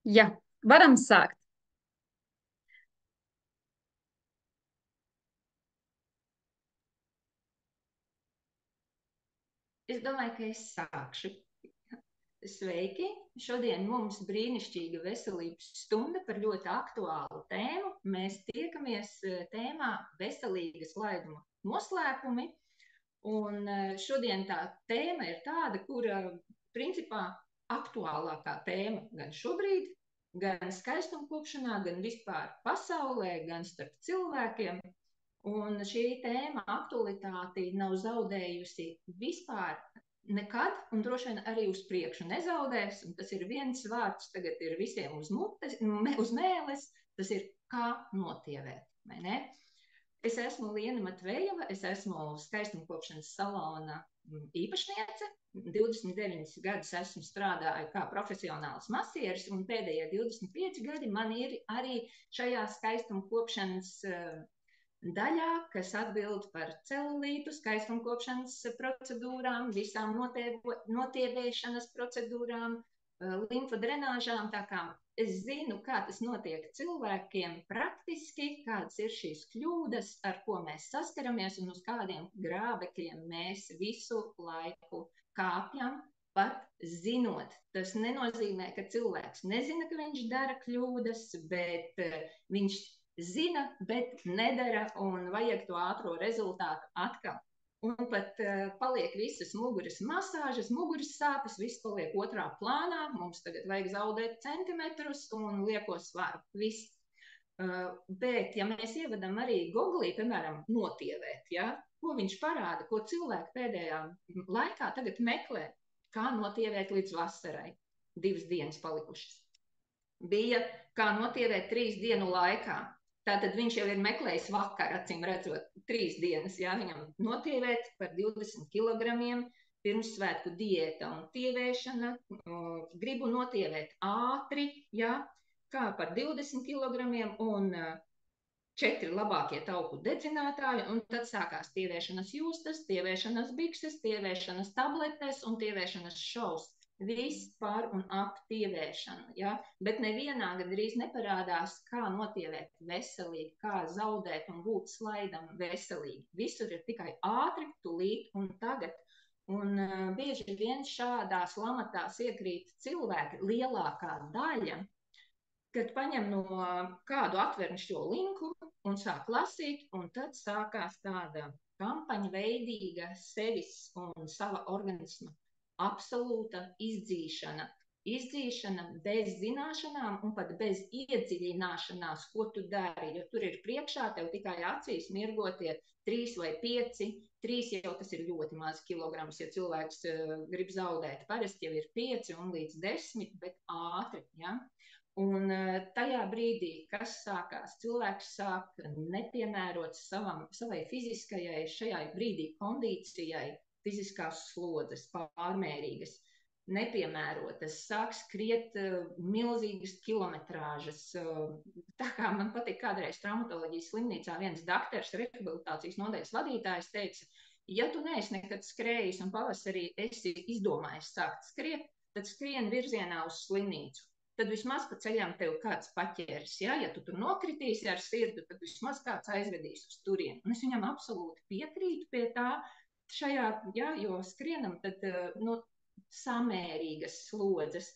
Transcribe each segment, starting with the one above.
Jā, varam sākt. Es domāju, ka es sākšu. Sveiki! Šodien mums brīnišķīga veselības stunda par ļoti aktuālu tēmu. Mēs tiekamies tēmā veselīgas laiduma noslēpumi. Un šodien tā tēma ir tāda, kura principā aktuālākā tēma gan šobrīd, gan skaistumkopšanā, gan vispār pasaulē, gan starp cilvēkiem. Un šī tēma aktualitāti nav zaudējusi vispār nekad, un droši vien arī uz priekšu nezaudēs. Un tas ir viens vārds, tagad ir visiem uz mutes, uz mēles, tas ir kā notievēt, vai ne? Es esmu Liena Matvejeva, es esmu skaistumkopšanas salona īpašniece. 29 gadus esmu strādāju kā profesionāls masieris, un pēdējie 25 gadi man ir arī šajā skaistumkopšanas daļā, kas atbild par celulītu, skaistumkopšanas procedūrām, visām notievēšanas procedūrām, limfodrenāžām. Tā kā es zinu, kā tas notiek cilvēkiem praktiski, kādas ir šīs kļūdas, ar ko mēs saskaramies un uz kādiem grābekļiem mēs visu laiku kāpjam, pat zinot. Tas nenozīmē, ka cilvēks nezina, ka viņš dara kļūdas, bet viņš zina, bet nedara, un vajag to ātro rezultātu atkal. Un pat paliek visas muguras masāžas, muguras sāpes, viss paliek otrā plānā. Mums tagad vajag zaudēt centimetrus un lieko svaru. Viss. Bet, ja mēs ievedam arī Googlī, piemēram, notievēt, ja, ko viņš parāda, ko cilvēki pēdējā laikā tagad meklē, kā notievēt līdz vasarai. 2 dienas palikušas. Bija kā notievēt 3 dienu laikā. Tātad viņš jau ir meklējis vakar, acīm redzot, 3 dienas, jā, viņam notievēt par 20 kilogramiem, pirmssvētku diēta un tievēšana, gribu notievēt ātri, jā, kā par 20 kilogramiem un 4 labākie tauku dedzinātāji, un tad sākās tievēšanas jūstas, tievēšanas bikses, tievēšanas tabletes un tievēšanas šovs. Viss par un ap tievēšanu, ja? Bet nevienā gandrīz neparādās, kā notievēt veselīgi, kā zaudēt un būt slaidam veselīgi. Visur ir tikai ātri, tūlīt un tagad. Un bieži vien šādās lamatās iekrīt cilvēki, lielākā daļa, kad paņem no kādu atverni šo linku un sāk lasīt, un tad sākās tāda kampaņa veidīga sevis un sava organisma absolūta izdzīšana. Izdzīšana bez zināšanām un pat bez iedziļināšanās, ko tu dari, jo tur ir priekšā tev tikai acīs mirgotie 3 vai 5, 3 jau tas ir ļoti maz kilograms, ja cilvēks grib zaudēt. Parasti jau ir 5 un līdz 10, bet ātri, ja? Un tajā brīdī, kas sākās, cilvēks sāk nepiemērot savai fiziskajai šajā brīdī kondīcijai, fiziskās slodzes, pārmērīgas, nepiemērotas, sāk skriet milzīgas kilometrāžas. Tā kā man patīk kādreiz traumatoloģijas slimnīcā viens daktars, rehabilitācijas nodaļas vadītājs teica, ja tu neesi nekad skrējis un pavasarī esi izdomājis sākt skriet, tad skrien virzienā uz slimnīcu. Tad vismaz pa ceļām tev kāds paķēris, ja? Ja tu tur nokritīsi ar sirdi, tad vismaz kāds aizvedīs uz turieni. Un es viņam absolūti piekrītu pie tā, šajā, ja, jo skrienam tad samērīgas slodzes,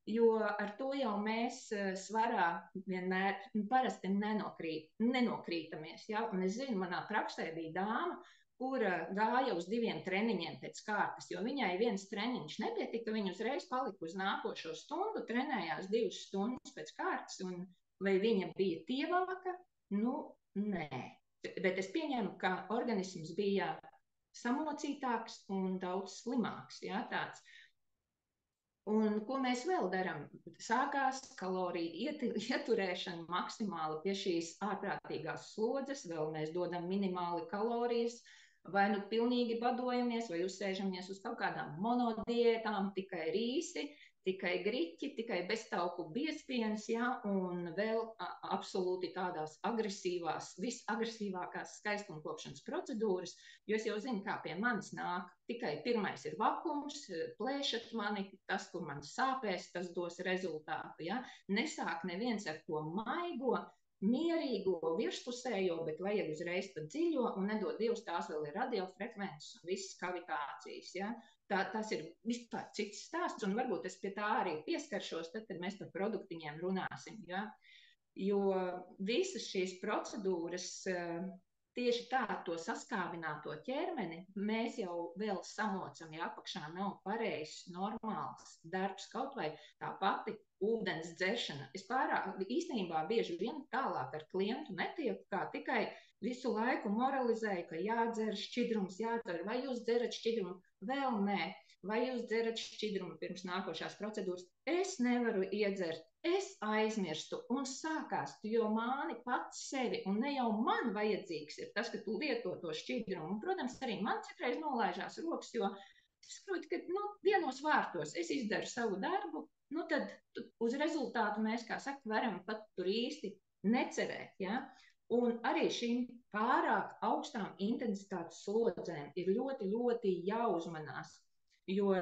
jo ar to jau mēs svarā vienmēr parasti nenokrītamies. Ja? Un es zinu, manā praksē bija dāma, kura gāja uz 2 treniņiem pēc kārtas, jo viņai viens treniņš nepietika, viņa uzreiz palika uz nākošo stundu, trenējās 2 stundas pēc kārtas, un vai viņa bija tievāka? Nē. Bet es pieņemu, ka organisms bija samocītāks un daudz slimāks, jā, tāds. Un ko mēs vēl darām? Sākās kaloriju ieturēšana maksimāli pie šīs ārprātīgās slodzes, vēl mēs dodam minimāli kalorijas, vai pilnīgi badojamies, vai uzsēžamies uz kaut kādām monodiētām, tikai rīsi, tikai griķi, tikai beztauku biezpienas, ja, un vēl absolūti tādās agresīvās, visagresīvākās skaistumkopšanas procedūras, jo es jau zinu, kā pie manis nāk. Tikai pirmais ir vakums, plēšat mani, tas, kur man sāpēs, tas dos rezultātu, ja. Nesāk neviens ar to maigo, mierīgo, virspusējo, bet vajag uzreiz pa dziļo, un nedod Dievs, tās vēl ir radiofrekvences un visas kavitācijas, ja. Tas ir vispār cits stāsts, un varbūt es pie tā arī pieskaršos, tad, kad mēs par produktiņiem runāsim, ja? Jo visas šīs procedūras, tieši tā, to saskāvināto ķermeni, mēs jau vēl samocam, ja apakšā nav pareizs, normāls darbs, kaut vai tā pati ūdens dzeršana. Es īstenībā bieži vien tālāk ar klientu netieku, kā tikai visu laiku moralizēju, ka jādzer šķidrums, jādzer, vai jūs dzerat šķidrumu? Vēl nē. Vai jūs dzerat šķidrumu pirms nākošās procedūras? Es nevaru iedzert, es aizmirstu, un sākās, tu jau māni pats sevi, un ne jau man vajadzīgs ir tas, ka tu lieto to šķidrumu. Un, protams, arī man citreiz nolaižās rokas, jo es saprotu, ka vienos vārtos es izdaru savu darbu, tad uz rezultātu mēs, kā saka, varam pat tur īsti necerēt, ja? Un arī šīm pārāk augstām intensitātes slodzēm ir ļoti, ļoti jāuzmanās, jo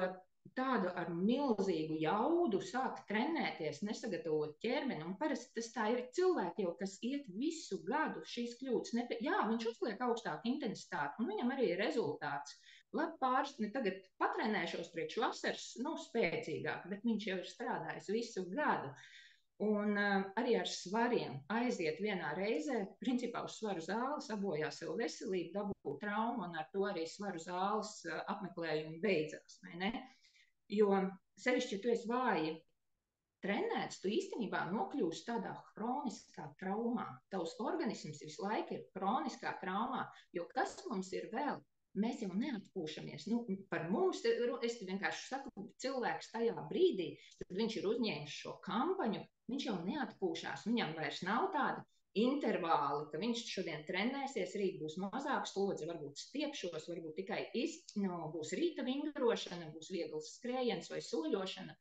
tādu ar milzīgu jaudu sāk trenēties, nesagatavot ķermeni, un parasti tas tā ir cilvēki jau, kas iet visu gadu šīs kļūdas. Jā, viņš uzliek augstāku intensitāti, un viņam arī ir rezultāts. Labi, pāris, tagad patrenēšos priekš vasaras, spēcīgāk, bet viņš jau ir strādājis visu gadu. Un arī ar svariem aiziet vienā reizē, principā uz svaru zāli, sabojā sev veselību, dabū traumu, un ar to arī svaru zāles apmeklējumi beidzās, vai ne? Jo sevišķi, ja tu esi vāji trenēts, tu īstenībā nokļūsi tādā hroniskā traumā. Tavs organisms visu laiku ir hroniskā traumā, jo kas mums ir vēl? Mēs jau neatpūšamies. Par mums, es vienkārši saku, cilvēks tajā brīdī, kad viņš ir uzņēmis šo kampaņu, viņš jau neatpūšās. Viņam vairs nav tāda intervāli, ka viņš šodien trenēsies, rīt būs mazāk slodze, varbūt stiepšos, varbūt tikai būs rīta vingrošana, būs viegls skrējiens vai soļošana.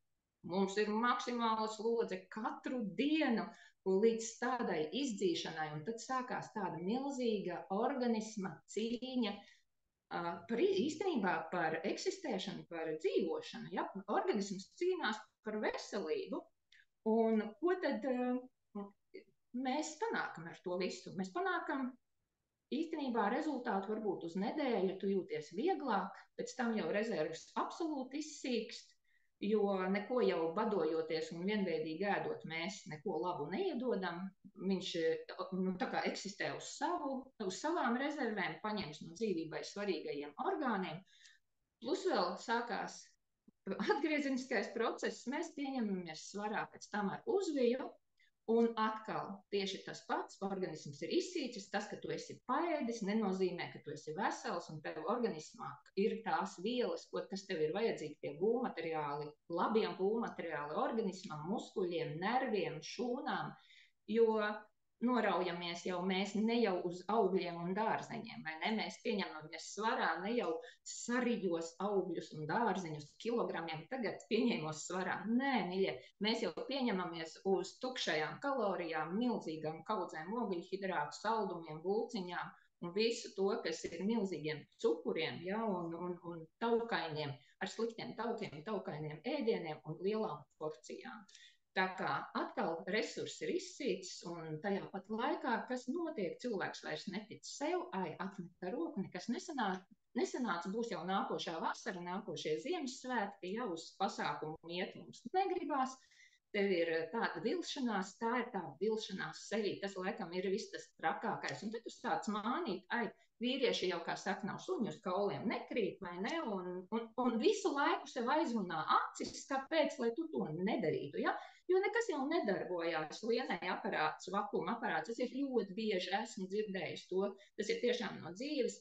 Mums ir maksimāla slodze katru dienu līdz tādai izdzīšanai, un tad sākās tāda milzīga organisma cīņa, īstenībā par eksistēšanu, par dzīvošanu. Ja? Organisms cīnās par veselību. Un ko tad mēs panākam ar to visu? Mēs panākam īstenībā rezultātu varbūt uz nedēļu, tu jūties vieglāk, pēc tam jau rezerves absolūti izsīkst, jo neko jau badojoties un vienveidīgi ēdot mēs neko labu neiedodam. Viņš tā kā eksistē uz savām rezervēm, paņems no dzīvībai svarīgajiem orgāniem, plus vēl sākās atgriezeniskais process, mēs pieņemamies svarā pēc tam ar uzviju, un atkal tieši tas pats, organisms ir izsīcis, tas, ka tu esi paēdis, nenozīmē, ka tu esi vesels, un tev organismā ir tās vielas, kas tev ir vajadzīgi tie būvmateriāli, labiem būvmateriāli organismam, muskuļiem, nerviem, šūnām, jo noraujamies jau mēs ne jau uz augļiem un dārzeņiem, vai ne? Mēs pieņemamies svarā ne jau sarijos augļus un dārzeņus kilogramiem, tagad pieņēmos svarā. Nē, mīļie, mēs jau pieņemamies uz tukšajām kalorijām, milzīgām kaudzēm, ogļhidrātu, saldumiem, bulciņām un visu to, kas ir milzīgiem cukuriem, ja, un taukainiem, ar sliktiem taukiem, taukainiem ēdieniem un lielām porcijām. Tā kā atkal resursi ir izsīcis, un tajā pat laikā, kas notiek, cilvēks vairs netic sev, atmet ar roku, nekas nesanāca, būs jau nākošā vasara, nākošie Ziemassvētki, jau uz pasākumu iet mums negribās, tev ir tāda vilšanās, tā ir tāda vilšanās sevī, tas laikam ir viss tas trakākais, un tad tu sāc mānīt, vīrieši jau, kā saka, nav suņu uz kauliem nekrīt, vai ne, un visu laiku sev aizrunā acis, kāpēc, lai tu to nedarītu, ja? Jo nekas jau nedarbojās, lienai aparāts, vakuma aparāts, es ļoti bieži esmu dzirdējis to, tas ir tiešām no dzīves,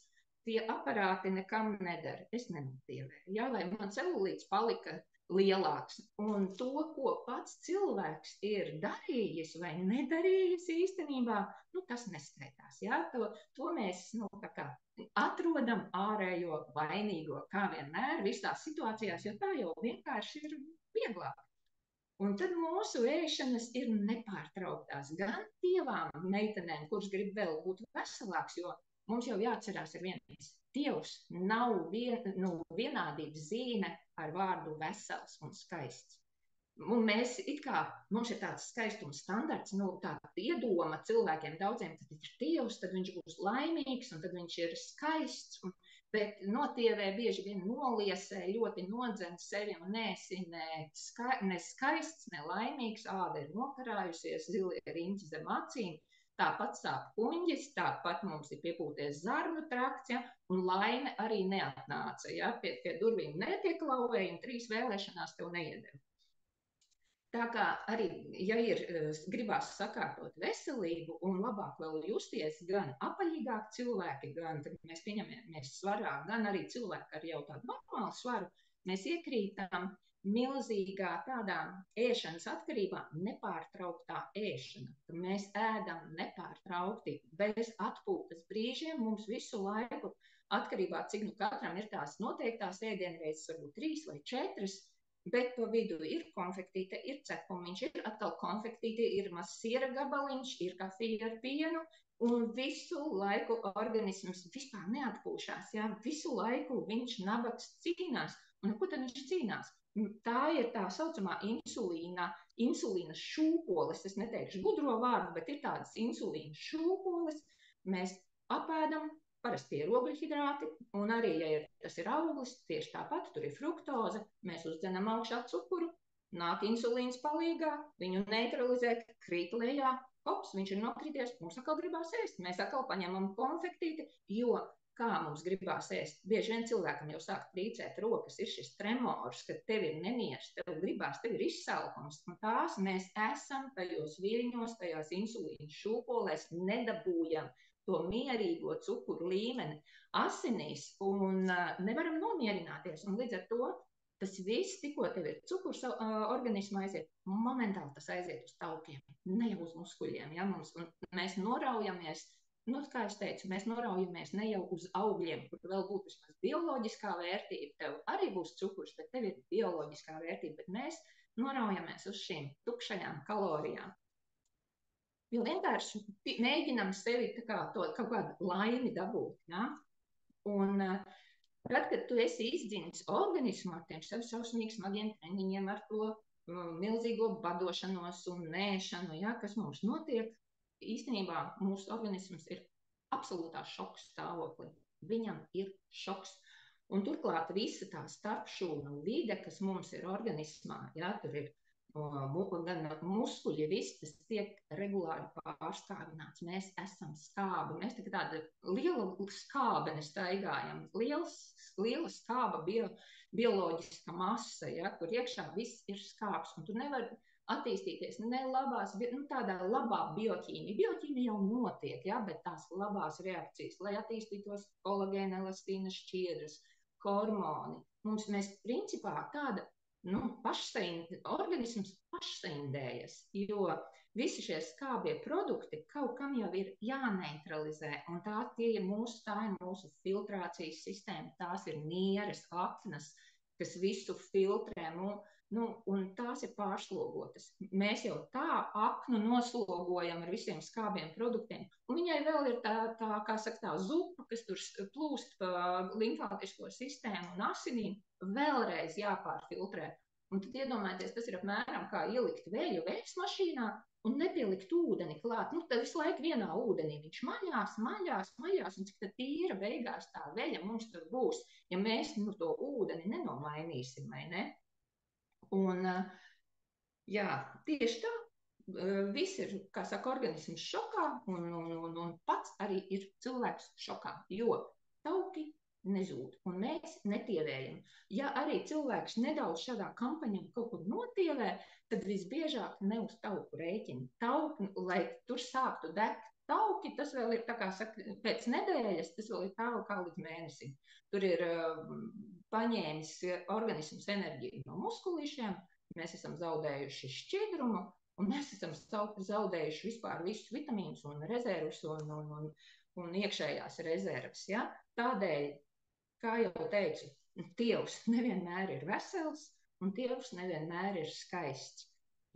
tie aparāti nekam nedara, es nemotīvēju, ja? Vai man celulīts palika lielāks, un to, ko pats cilvēks ir darījis vai nedarījis īstenībā, tas neskaitās, ja? To mēs, tā kā atrodam ārējo vainīgo, kā vienmēr visās situācijās, jo tā jau vienkārši ir vieglāk. Un tad mūsu ēšanas ir nepārtrauktās gan dievām, meitenēm, kuras grib vēl būt veselāks, jo mums jau jāatcerās ir viens. Dievs nav vienādības zīme ar vārdu vesels un skaists. Un mēs mums ir tāds skaistums standarts, tāda iedoma cilvēkiem daudziem, tad ir Dievs, tad viņš būs laimīgs un tad viņš ir skaists. Bet notievē bieži vien noliesē, ļoti nodzen sevi un neesi ne skaists, ne laimīgs, āda ir nokarājusies, zilie riņķi zem acīm, tāpat sāp kuņģis, tāpat mums ir piepūties zarnu trakts, ja, un laime arī neatnāca, ja, pie durvīm nepieklauvēja un 3 vēlēšanās tev neiedeva. Tā kā arī, ja gribās sakārtot veselību un labāk vēl justies gan apaļīgāk cilvēki, gan tad mēs pieņemamies svarā, gan arī cilvēki ar jau tādu normālu svaru, mēs iekrītam milzīgā tādā ēšanas atkarībā, nepārtrauktā ēšana. Tad mēs ēdam nepārtraukti, bez atpūtas brīžiem, mums visu laiku atkarībā, cik katram ir tās noteiktās ēdienreizes, varbūt 3 vai 4, bet pa vidu ir konfektīte, ir cepumiņš, ir atkal konfektīte, ir mazs siera gabaliņš, ir kafija ar pienu, un visu laiku organisms vispār neatpūšās, jā, visu laiku viņš nabaks cīnās. Un ko tad viņš cīnās? Tā ir tā saucamā insulīna šūpoles, es neteikšu gudro vārdu, bet ir tādas insulīna šūpoles, mēs apēdam, parasti ir ogļhidrāti, un arī, ja tas ir auglis, tieši tāpat, tur ir fruktoze, mēs uzdzenam augšā cukuru, nāk insulīns palīgā, viņu neutralizēt, krīt lejā, hops, viņš ir nokrities, mums atkal gribās ēst, mēs atkal paņemam konfektīti, jo kā mums gribās ēst, bieži vien cilvēkam jau sāk trīcēt rokas, ir šis tremors, kad tev ir nemieris, tev gribās, tev ir izsalkums, un tās mēs esam tajos viļņos, tajās insulīna šūpolēs, nedabūjam to mierīgo cukuru līmeni asinīs un nevaram nomierināties. Un līdz ar to tas viss, tikko tev ir cukurs organismā aiziet, momentāli tas aiziet uz taukiem, ne jau uz muskuļiem. Ja? Mēs noraujamies, kā es teicu, mēs noraujamies ne jau uz augļiem, kur vēl būtu vismaz bioloģiskā vērtība. Tev arī būs cukurs, bet tev ir bioloģiskā vērtība, bet mēs noraujamies uz šīm tukšajām kalorijām. Jo vienkārši mēģinam sevi kaut kādu laimi dabūt. Ja? Un tad, kad tu esi izdzinis organismu ar tiem šausmīgi smagiem treniņiem, ar to milzīgo badošanos un nēšanu, ja, kas mums notiek, īstenībā mūsu organisms ir absolūtā šoka stāvoklī. Viņam ir šoks. Un turklāt visa tā starpšūnu vide, kas mums ir organismā, ja, tur ir gan muskuļi, viss tas tiek regulāri pārskābināts. Mēs esam skābi, mēs tāda liela skābene staigājam, liela skāba bioloģiska masa, ja, kur iekšā viss ir skābs, un tu nevari attīstīties ne labās, tādā labā bioķīmija. Bioķīmija jau notiek, ja, bet tās labās reakcijas, lai attīstītos kolagēna, elastīna šķiedras, hormoni. Mēs principā tāda organisms pašsaindējas, jo visi šie skābie produkti kaut kam jau ir jāneutralizē, un tā ir mūsu filtrācijas sistēma, tās ir nieres, aknas, kas visu filtrē, un tās ir pārslogotas. Mēs jau tā aknu noslogojam ar visiem skābiem produktiem, un viņai vēl ir tā zupa, kas tur plūst pa limfātisko sistēmu un asinīm, vēlreiz jāpārfiltrē. Un tad iedomājieties, tas ir apmēram kā ielikt vēju vējas mašīnā un nepielikt ūdeni klāt. Tad visu laiku vienā ūdenī viņš maļās, un cik tad tīra beigās tā veļa mums tur būs, ja mēs to ūdeni nenomainīsim, vai ne? Un jā, tieši tā, viss ir, kā saka, organisms šokā, un pats arī ir cilvēks šokā, jo tauki nezūd, un mēs netievējam. Ja arī cilvēks nedaudz šādā kampaņā kaut kur notievē, tad visbiežāk ne uz tauku rēķina. Tauki, lai tur sāktu degt tauki, tas vēl ir, tā kā saka, pēc nedēļas, tas vēl ir tālu kā līdz mēnesim. Tur ir paņēmis organisms enerģiju no muskulīšiem, mēs esam zaudējuši šķidrumu, un mēs esam zaudējuši vispār visus vitamīnus un rezervus un iekšējās rezervas. Ja? Tādēļ, kā jau teicu, Dievs nevienmēr ir vesels, un Dievs nevienmēr ir skaists.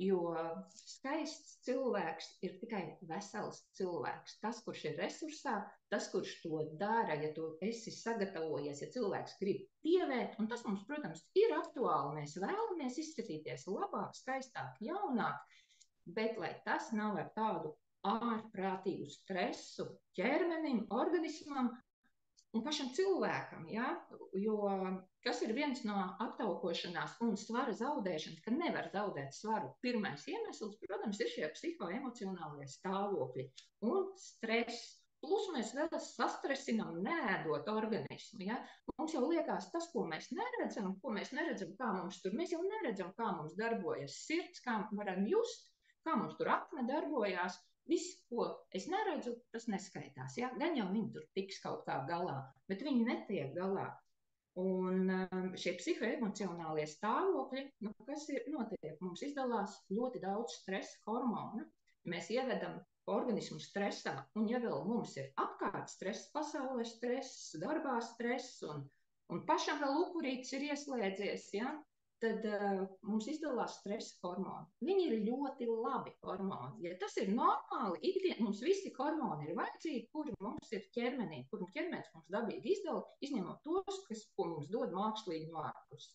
Jo skaists cilvēks ir tikai vesels cilvēks. Tas, kurš ir resursā, tas, kurš to dara, ja tu esi sagatavojies, ja cilvēks grib dievēt, un tas mums, protams, ir aktuāli. Mēs vēlamies izskatīties labāk, skaistāk, jaunāk, bet lai tas nav ar tādu ārprātīgu stresu ķermenim, organismam, un pašam cilvēkam, ja? Jo kas ir viens no aptaukošanās un svara zaudēšanas, ka nevar zaudēt svaru. Pirmais iemesls, protams, ir šie psihoemocionālie stāvokļi un stress. Plus mēs vēl sastresinām neēdot organismu. Ja? Mums jau liekas tas, ko mēs neredzam, kā mums tur, mēs jau neredzam, kā mums darbojas sirds, kā varam just, kā mums tur akna darbojās. Viss, ko es neredzu, tas neskaitās. Ja? Gan jau viņi tur tiks kaut kā galā, bet viņi netiek galā. Un šie psihoemocionālie stāvokļi, kas notiek? Mums izdalās ļoti daudz stresa hormonu. Mēs ievedam organismu stresā, un ja vēl mums ir apkārt stress, pasaulē stress, darbā stress, un pašam vēl upurītis ir ieslēdzies, ja? Tad mums izdalās stresa hormoni. Viņi ir ļoti labi hormoni. Ja tas ir normāli, mums visi hormoni ir vajadzīgi, kuri mums ir ķermenī, kuru ķermenis mums dabīgi izdala, izņemot tos, ko mums dod mākslīgi no ārpus.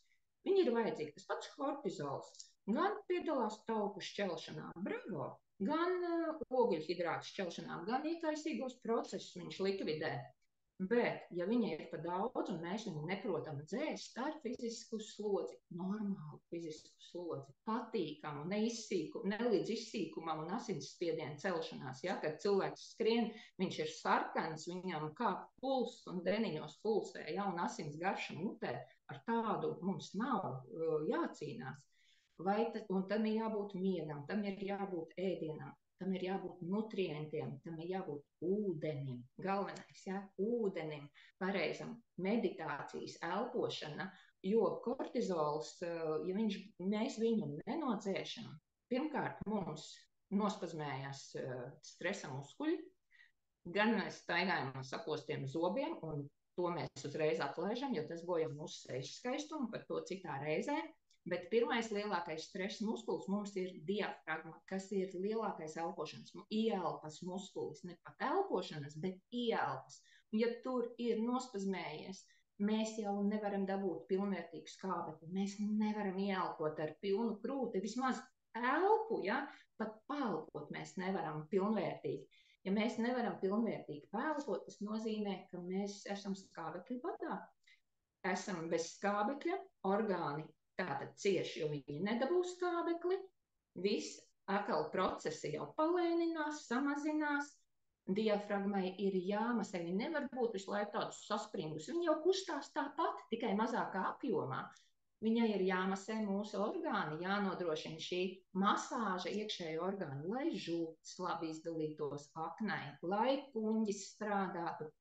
Viņi ir vajadzīgi. Tas pats kortizols gan piedalās tauku šķelšanā, bravo, gan ogļhidrātu šķelšanā, gan iekaisīgos procesus viņš likvidē. Bet, ja viņa ir pa daudz un mēs viņu neprotam dzēst, tā ir fizisku slodzi, normālu fizisku slodzi, patīkamu, ne līdz izsīkumam un asinsspiediena celšanās. Ja? Kad cilvēks skrien, viņš ir sarkans, viņam kāp puls un deniņos pulsē, ja? Un asins garša mutē, ar tādu mums nav jācīnās. Un tam ir jābūt miegam, tam ir jābūt ēdienam. Tam ir jābūt nutrientiem, tam ir jābūt ūdenim. Galvenais, ja, ūdenim, pareizam, meditācijas, elpošana, jo kortizols, ja mēs viņu nenodzēšam, pirmkārt mums nospazmējās stresa muskuļi, gan mēs staigājam ar sapostiem zobiem, un to mēs uzreiz atlaižam, jo tas bojā mūsu sejas skaistumu, par to citā reizē. Bet pirmais lielākais stresa muskulis mums ir diafragma, kas ir lielākais elpošanas, ieelpas muskulis, ne pat elpošanas, bet ieelpas. Un ja tur ir nospazmējies, mēs jau nevaram dabūt pilnvērtīgu skābekli, mēs nevaram ieelpot ar pilnu krūti, vismaz elpu, ja? Pat pālpot mēs nevaram pilnvērtīgi. Ja mēs nevaram pilnvērtīgi pālpot, tas nozīmē, ka mēs esam skābekļa badā. Esam bez skābekļa, orgāni tātad cieši, jo viņi nedabūs skābekli, viss atkal procesi jau palēninās, samazinās, diafragmai ir jāmasē, viņi nevar būt visu laiku tādus saspringus, viņi jau kustās tāpat, tikai mazākā apjomā. Viņai ir jāmasē mūsu orgāni, jānodrošina šī masāža iekšējo orgānu, lai žults labi izdalītos aknai, lai kuņģis strādātu.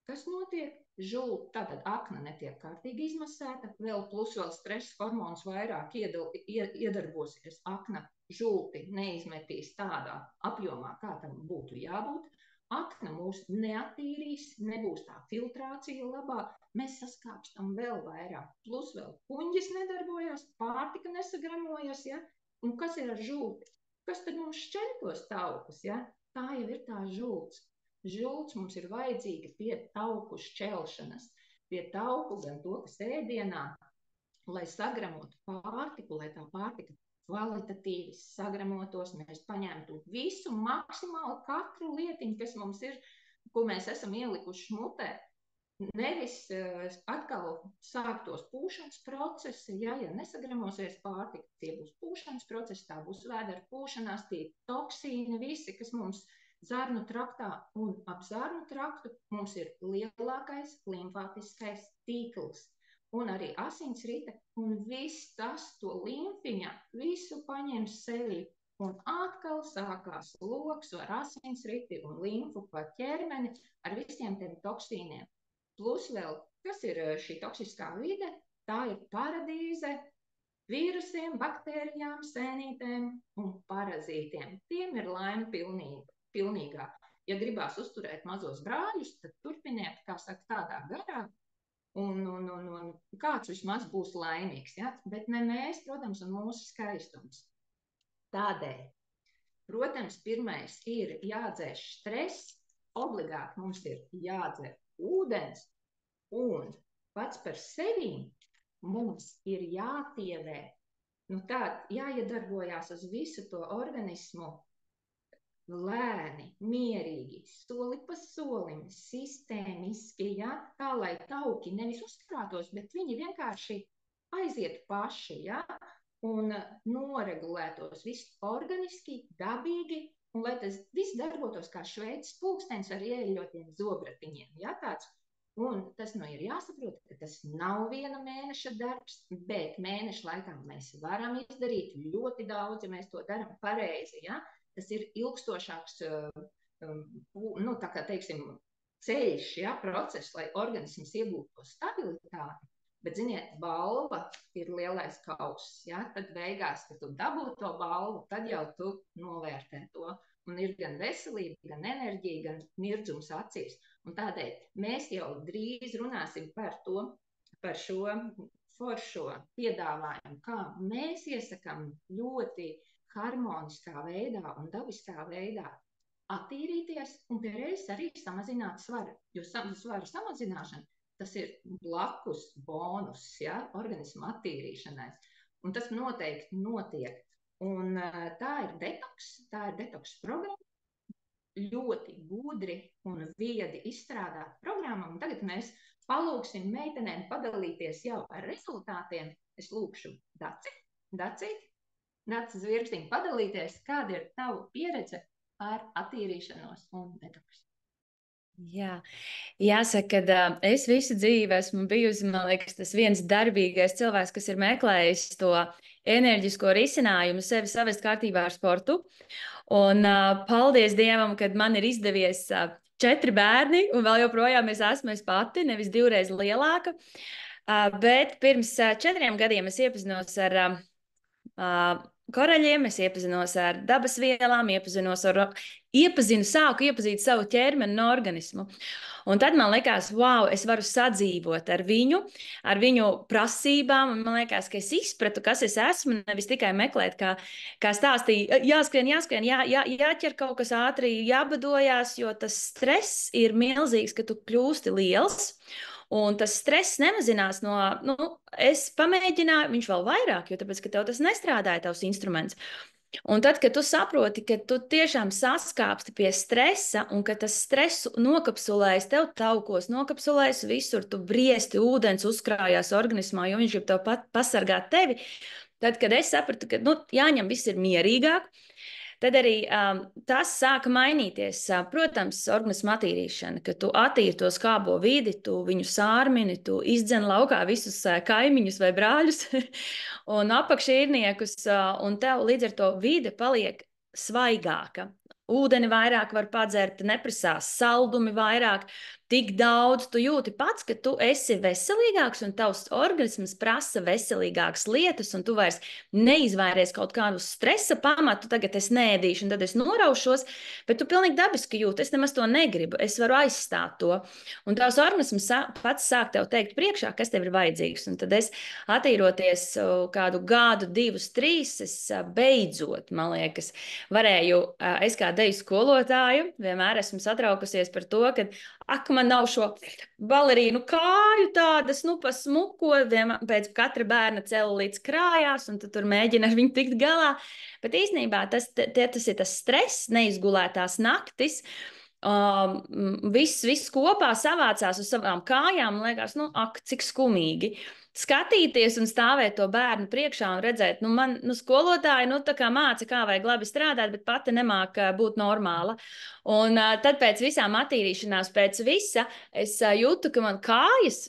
Kas notiek? Tātad akna netiek kārtīgi izmasēta, plus vēl stresa hormons vairāk iedarbosies. Akna žulti neizmetīs tādā apjomā, kā tam būtu jābūt. Akna mūs neattīrīs, nebūs tā filtrācija labā, mēs saskāpstam vēl vairāk. Plus vēl kuņģis nedarbojās, pārtika nesagramojas, ja? Un kas ir ar žulti? Kas tad mums šķeļ tos taukus, ja? Tā jau ir tā žults. Žults mums ir vajadzīga pie tauku šķelšanas, pie tauku gan to, kas ēdienā, lai sagramotu pārtiku, lai tā pārtika kvalitatīvi sagramotos, mēs paņemtu visu maksimāli katru lietiņu, kas mums ir, ko mēs esam ielikuši mutē. Nevis atkal sāktos pūšanas procesi, ja nesagramosies pārtika, tie būs pūšanas procesi, tā būs vēdera pūšanās, tie toksīni visi, kas mums zarnu traktā un ap zarnu traktu mums ir lielākais limfātiskais tīkls un arī asinsrite, un viss tas to limfiņa visu paņems sevi, un atkal sākās loks ar asinsriti un limfu pa ķermeni ar visiem tiem toksīniem. Plus vēl, kas ir šī toksiskā vide? Tā ir paradīze vīrusiem, baktērijām, sēnītēm un parazītiem. Tiem ir laime pilnīgā. Ja gribās uzturēt mazos brāļus, tad turpiniet, kā saka, tādā garā, un kāds vismaz būs laimīgs, ja? Bet ne mēs, protams, un mūsu skaistums. Tādēļ, protams, pirmais ir jādzēš stress, obligāti mums ir jādzer ūdens, un pats par sevi mums ir jātievē, jāiedarbojās uz visu to organismu lēni, mierīgi, soli pa solim, sistēmiski, ja? Tā, lai tauki nevis uzkrātos, bet viņi vienkārši aizietu paši, ja? Un noregulētos viss organiski, dabīgi, un lai tas viss darbotos kā šveicis pulkstenis ar ieeļotiem zobratiņiem, ja? Tāds. Un tas ir jāsaprot, ka tas nav viena mēneša darbs, bet mēneša laikā mēs varam izdarīt ļoti daudz, ja mēs to darām pareizi, ja? Tas ir ilgstošāks, tā kā teiksim, ceļš, ja, process, lai organisms iegūtu to stabilitāti. Bet, ziniet, balva ir lielais kauss, ja? Tad beigās, kad tu dabū to balvu, tad jau tu novērtē to. Un ir gan veselība, gan enerģija, gan mirdzums acīs. Un tādēļ mēs jau drīz runāsim par šo foršo piedāvājumu, kā mēs iesakām ļoti harmoniskā veidā un dabiskā veidā attīrīties un pie reizes arī samazināt svaru. Jo svaru samazināšana, tas ir blakus bonus, ja, organismu attīrīšanai. Un tas noteikti notiek. Un tā ir detoks programma, ļoti gudri un viedi izstrādāta programma. Un tagad mēs palūksim meitenēm padalīties jau ar rezultātiem. Es lūkšu Daci Zvirkstiņu padalīties, kāda ir tava pieredze ar attīrīšanos un detoksu. Jā, jāsaka, ka es visu dzīvi esmu bijusi, man liekas, tas viens darbīgais cilvēks, kas ir meklējis to enerģisko risinājumu sevi savest kārtībā ar sportu. Un paldies Dievam, kad man ir izdevies 4 bērni, un vēl joprojām es pati, nevis 2 reizes lielāka. Bet pirms 4 gadiem es iepazinos ar koraļiem, es iepazinos ar dabas vielām, sāku iepazīt savu ķermeni un organismu. Un tad man likās, wow, es varu sadzīvot ar viņu prasībām, un man liekas, ka es izpratu, kas es esmu, nevis tikai meklēt, kā stāstīja, jāskrien, jāķer kaut kas ātri, jābadojās, jo tas stress ir milzīgs, ka tu kļūsti liels. Un tas stress nemazinās es pamēģināju, viņš vēl vairāk, jo tāpēc, ka tev tas nestrādāja, tavs instruments. Un tad, kad tu saproti, ka tu tiešām saskāpsti pie stresa un ka tas stresu nokapsulējas tev taukos, nokapsulējas visur, tu briesti, ūdens uzkrājās organismā, jo viņš grib tev pasargāt tevi, tad, kad es sapratu, ka jāņem viss ir mierīgāk, tad arī tas sāka mainīties. Protams, organismu attīrīšana, ka tu attīri to skābo vidi, tu viņu sārmini, tu izdzen laukā visus kaimiņus vai brāļus un apakšīrniekus, un tev līdz ar to vide paliek svaigāka. Ūdeni vairāk var padzert, neprasās saldumi vairāk, tik daudz tu jūti pats, ka tu esi veselīgāks un tavs organisms prasa veselīgākas lietas, un tu vairs neizvairies kaut kādu stresa pamatu, tagad es neēdīšu un tad es noraušos, bet tu pilnīgi dabiski jūti, es nemaz to negribu, es varu aizstāt to. Un tavs organisms pats sāk tev teikt priekšā, kas tev ir vajadzīgs. Un tad es attīroties kādu gadu, 2, 3, es beidzot, man liekas, varēju, es kā deju skolotāju, vienmēr esmu satraukusies par to, ka man nav šo balerīnu kāju tādas, pa smuko, pēc katra bērna celulīts krājās, un tu tur mēģina ar viņu tikt galā. Bet īstenībā tas ir tas stress, neizgulētās naktis, viss kopā savācās uz savām kājām, un liekas, cik skumīgi. Skatīties un stāvēt to bērnu priekšā un redzēt, man skolotāji tā kā māca, kā vajag labi strādāt, bet pati nemāk būt normāla. Un tad pēc visām attīrīšanās, pēc visa, es jūtu, ka man kājas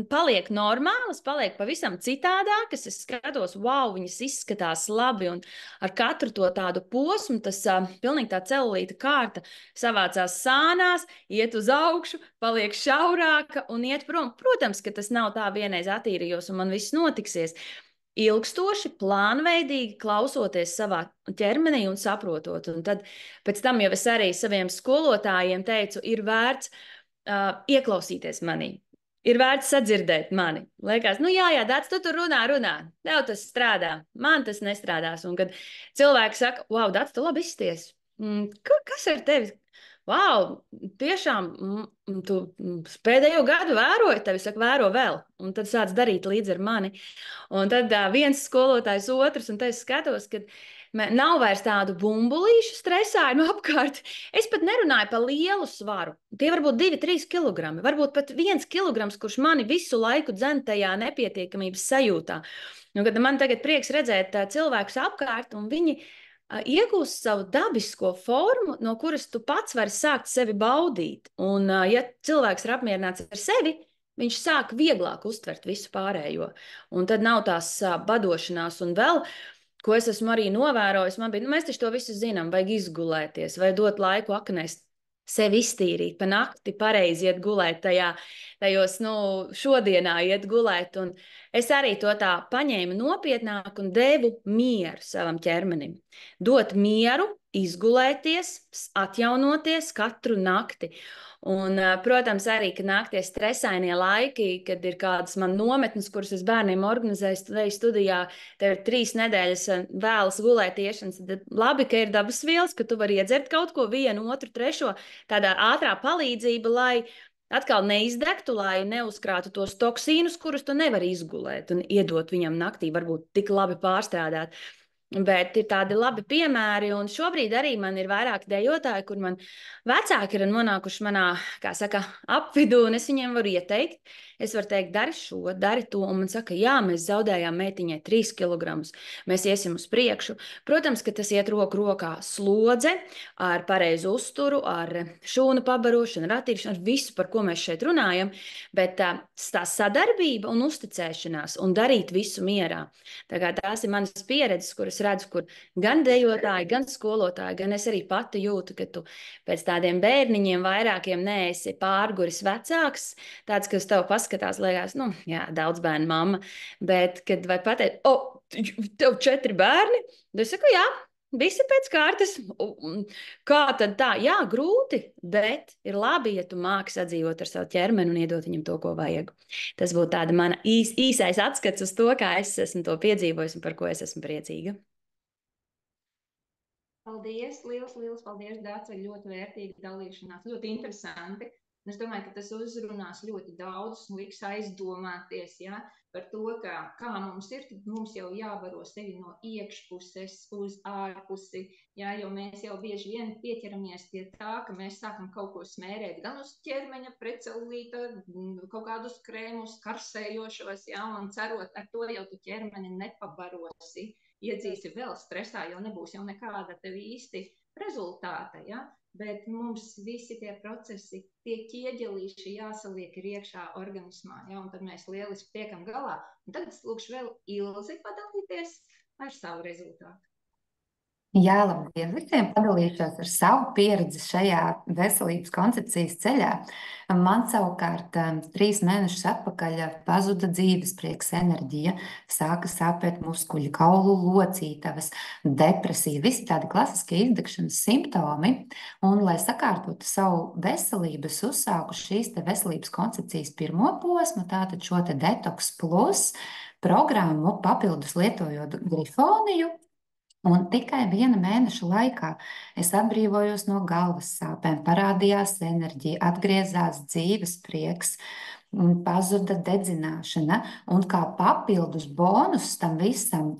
paliek normālas, paliek pavisam citādākas. Es skatos, wow, viņas izskatās labi, un ar katru to tādu posmu, tas pilnīgi tā celulīta kārta savācās sānās, iet uz augšu, paliek šaurāka un iet prom. Protams, ka tas nav tā vienreiz attīrījos, un man viss notiksies. Ilgstoši, plānveidīgi klausoties savā ķermenī un saprotot. Un tad pēc tam jau es arī saviem skolotājiem teicu, ir vērts ieklausīties manī. ir vērts sadzirdēt mani. Liekas, nu jā, Dārts, tu tur runā. Tev tas strādā, man tas nestrādās. Un kad cilvēki saka, wow, Dārts, tu labi izties. Kas ar tevi? Wow, tiešām, tu pēdējo gadu vēroji tevi, saka, vēro vēl. Un tad sāc darīt līdzi ar mani. Un tad viens skolotājs, otrs, un tad es skatos, ka nav vairs tādu bumbulīšu stresājumu apkārt. Es pat nerunāju par lielu svaru. Tie var būt 2-3 kg, varbūt pat 1 kg, kurš mani visu laiku dzen tajā nepietiekamības sajūtā. Nu, kad man tagad prieks redzēt cilvēkus apkārt, un viņi iegūst savu dabisko formu, no kuras tu pats vari sākt sevi baudīt. Un, ja cilvēks ir apmierināts ar sevi, viņš sāk vieglāk uztvert visu pārējo. Un tad nav tās badošanās un vēl. Ko es esmu arī novērojis, man bija, mēs taču to visu zinām, vajag izgulēties, vai dot laiku aknēs, sevi iztīrīt, pa nakti pareizi iet gulēt tajos, šodienā iet gulēt. Un es arī to tā paņēmu nopietnāk un devu mieru savam ķermenim. Dot mieru, izgulēties, atjaunoties katru nakti. Un, protams, arī, kad nāk tie stresainie laiki, kad ir kādas man nometnes, kuras es bērniem organizēju studijā, tev ir 3 nedēļas vēlas gulēt iešanas, tad labi, ka ir dabas vielas, ka tu vari iedzert kaut ko 1, 2, 3, tādā ātrā palīdzība, lai atkal neizdegtu, lai neuzkrātu tos toksīnus, kurus tu nevari izgulēt un iedot viņam naktī, varbūt tik labi pārstrādāt. Bet ir tādi labi piemēri, un šobrīd arī man ir vairāki dejotāji, kur man vecāki ir nonākuši manā, kā saka, apvidū, un es viņiem varu ieteikt. Es varu teikt, dari šo, dari to, un man saka, jā, mēs zaudējām meitiņai 3 kg, mēs iesim uz priekšu. Protams, ka tas iet roku rokā slodze ar pareizu uzturu, ar šūnu pabarošanu, ratīšanu, ar visu, par ko mēs šeit runājam, bet tā sadarbība un uzticēšanās un darīt visu mierā. Tā kā tās ir manas pieredzes, kuras redzu, kur gan dejotāji, gan skolotāji, gan es arī pati jūtu, ka tu pēc tādiem bērniņiem vairākiem neesi pārguris vecāks, tāds, kas tev paskatās, liekas, jā, daudz bērnu mamma, bet, kad vai pateikt, tev 4 bērni, tad es saku, jā, visi pēc kārtas. Kā tad tā? Jā, grūti, bet ir labi, ja tu māki sadzīvot ar savu ķermeni un iedot viņam to, ko vajag. Tas būtu tāda mana īsais atskats uz to, kā es esmu to piedzīvojis un par ko es esmu priecīga. Paldies, liels paldies, Dāca, ļoti vērtīga dalīšanās, ļoti interesanti. Es domāju, ka tas uzrunās ļoti daudz un liks aizdomāties, par to, kā mums ir, tad mums jau jābaro sevi no iekšpuses uz ārpusi, jo mēs jau bieži vien pieķeramies pie tā, ka mēs sākam kaut ko smērēt gan uz ķermeņa, pretcelulīta, kaut kādus krēmus, karsējošos, un cerot, ar to jau tu ķermeni nepabarosi. Iedzīsi vēl stresā, jo nebūs jau nekāda tev īsti rezultāta, bet mums visi tie procesi, tie ķieģelīši jāsaliek ir iekšā organismā, un tad mēs lieliski tiekam galā. Un tad es lūkšu vēl Ilzi padalīties ar savu rezultātu. Jā, labdien visiem, padalīšos ar savu pieredzi šajā veselības koncepcijas ceļā. Man savukārt 3 mēnešus atpakaļ pazuda dzīvesprieks, enerģija, sāka sāpēt muskuļi, kaulu locītavas, depresija, visi tādi klasiskie izdegšanas simptomi. Un, lai sakārtotu savu veselību, es uzsāku šīs te veselības koncepcijas pirmo posmu, tātad šo te Detox Plus programmu, papildus lietojot grifoniju. Un tikai 1 mēneša laikā es atbrīvojos no galvas sāpēm, parādījās enerģija, atgriezās dzīves prieks, pazuda dedzināšana. Un kā papildus bonus tam visam,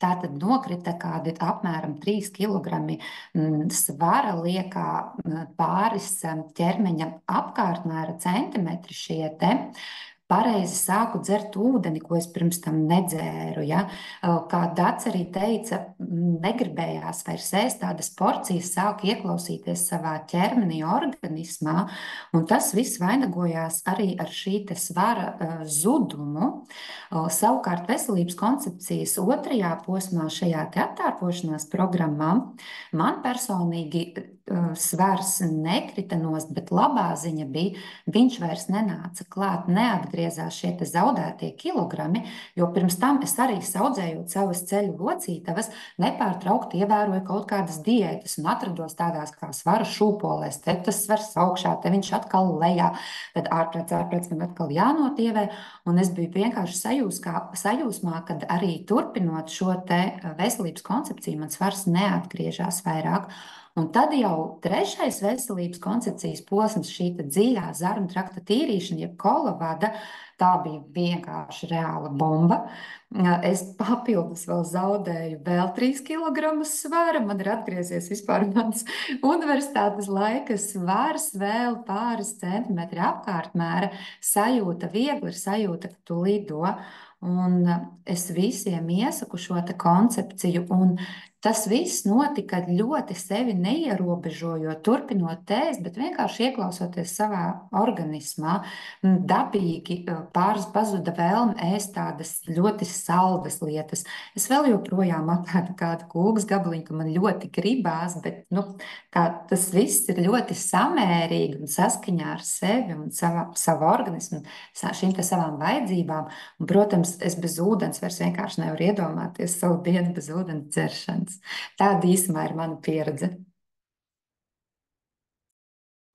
tātad nokrita kādi apmēram 3 kg svara, liekā pāris ķermeņa apkārtmēra centimetri šie te. Pareizi sāku dzert ūdeni, ko es pirms tam nedzēru. Kā Dāca arī teica, negribējās vairs ēst tādas porcijas, sāku ieklausīties savā ķermenī, organismā, un tas viss vainagojās arī ar šī te svara zudumu. Savukārt veselības koncepcijas 2. posmā šajā te attārpošanās programmā man personīgi svars nekrita nost, bet labā ziņa bija, viņš vairs nenāca klāt, neatgriezās šie te zaudētie kilogrami, jo pirms tam es arī saudzējot savas ceļu locītavas, nepārtraukti ievēroju kaut kādas diētas un atrados tādās kā svara šūpolēs, te tas svars augšā, te viņš atkal lejā, tad ārprāts man atkal jānotievē, un es biju vienkārši sajūsmā, kad arī turpinot šo te veselības koncepciju, man svars neatgriežās vairāk. Un tad jau trešais veselības koncepcijas posms, šī dziļā zarnu trakta tīrīšana, jeb kolavada, tā bija vienkārši reāla bomba. Es papildus vēl zaudēju vēl 3 kg svara, man ir atgriezies vispār mans universitātes laika svars, vēl pāris centimetri apkārtmēra, sajūta viegli, ir sajūta, ka tu lido. Un es visiem iesaku šo te koncepciju, un tas viss notika ļoti sevi neierobežojot, turpinot ēst, bet vienkārši ieklausoties savā organismā. Dabīgi pazuda vēlme ēst tādas ļoti saldas lietas. Es vēl joprojām apēdu kādu kūkas gabaliņu, ka man ļoti gribās, bet tas viss ir ļoti samērīgi un saskaņā ar sevi un savu organismu, šīm te savām vajadzībām. Un, protams, es bez ūdens vairs vienkārši nevaru iedomāties savu dienu bez ūdens dzeršanas. Tāda īsumā ir mana pieredze.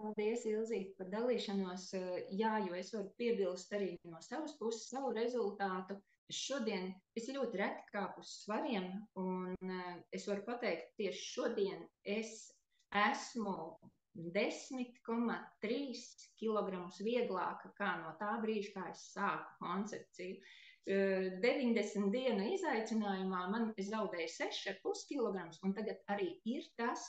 Paldies, Ilzīte, par dalīšanos. Jā, jo es varu piebilst arī no savas puses savu rezultātu. Šodien es ļoti reti kāpu uz svariem, un es varu pateikt, tieši šodien es esmu 10,3 kg vieglāka kā no tā brīža, kā es sāku koncepciju. 90 dienu izaicinājumā es zaudēju 6,5 kg, un tagad arī ir tas,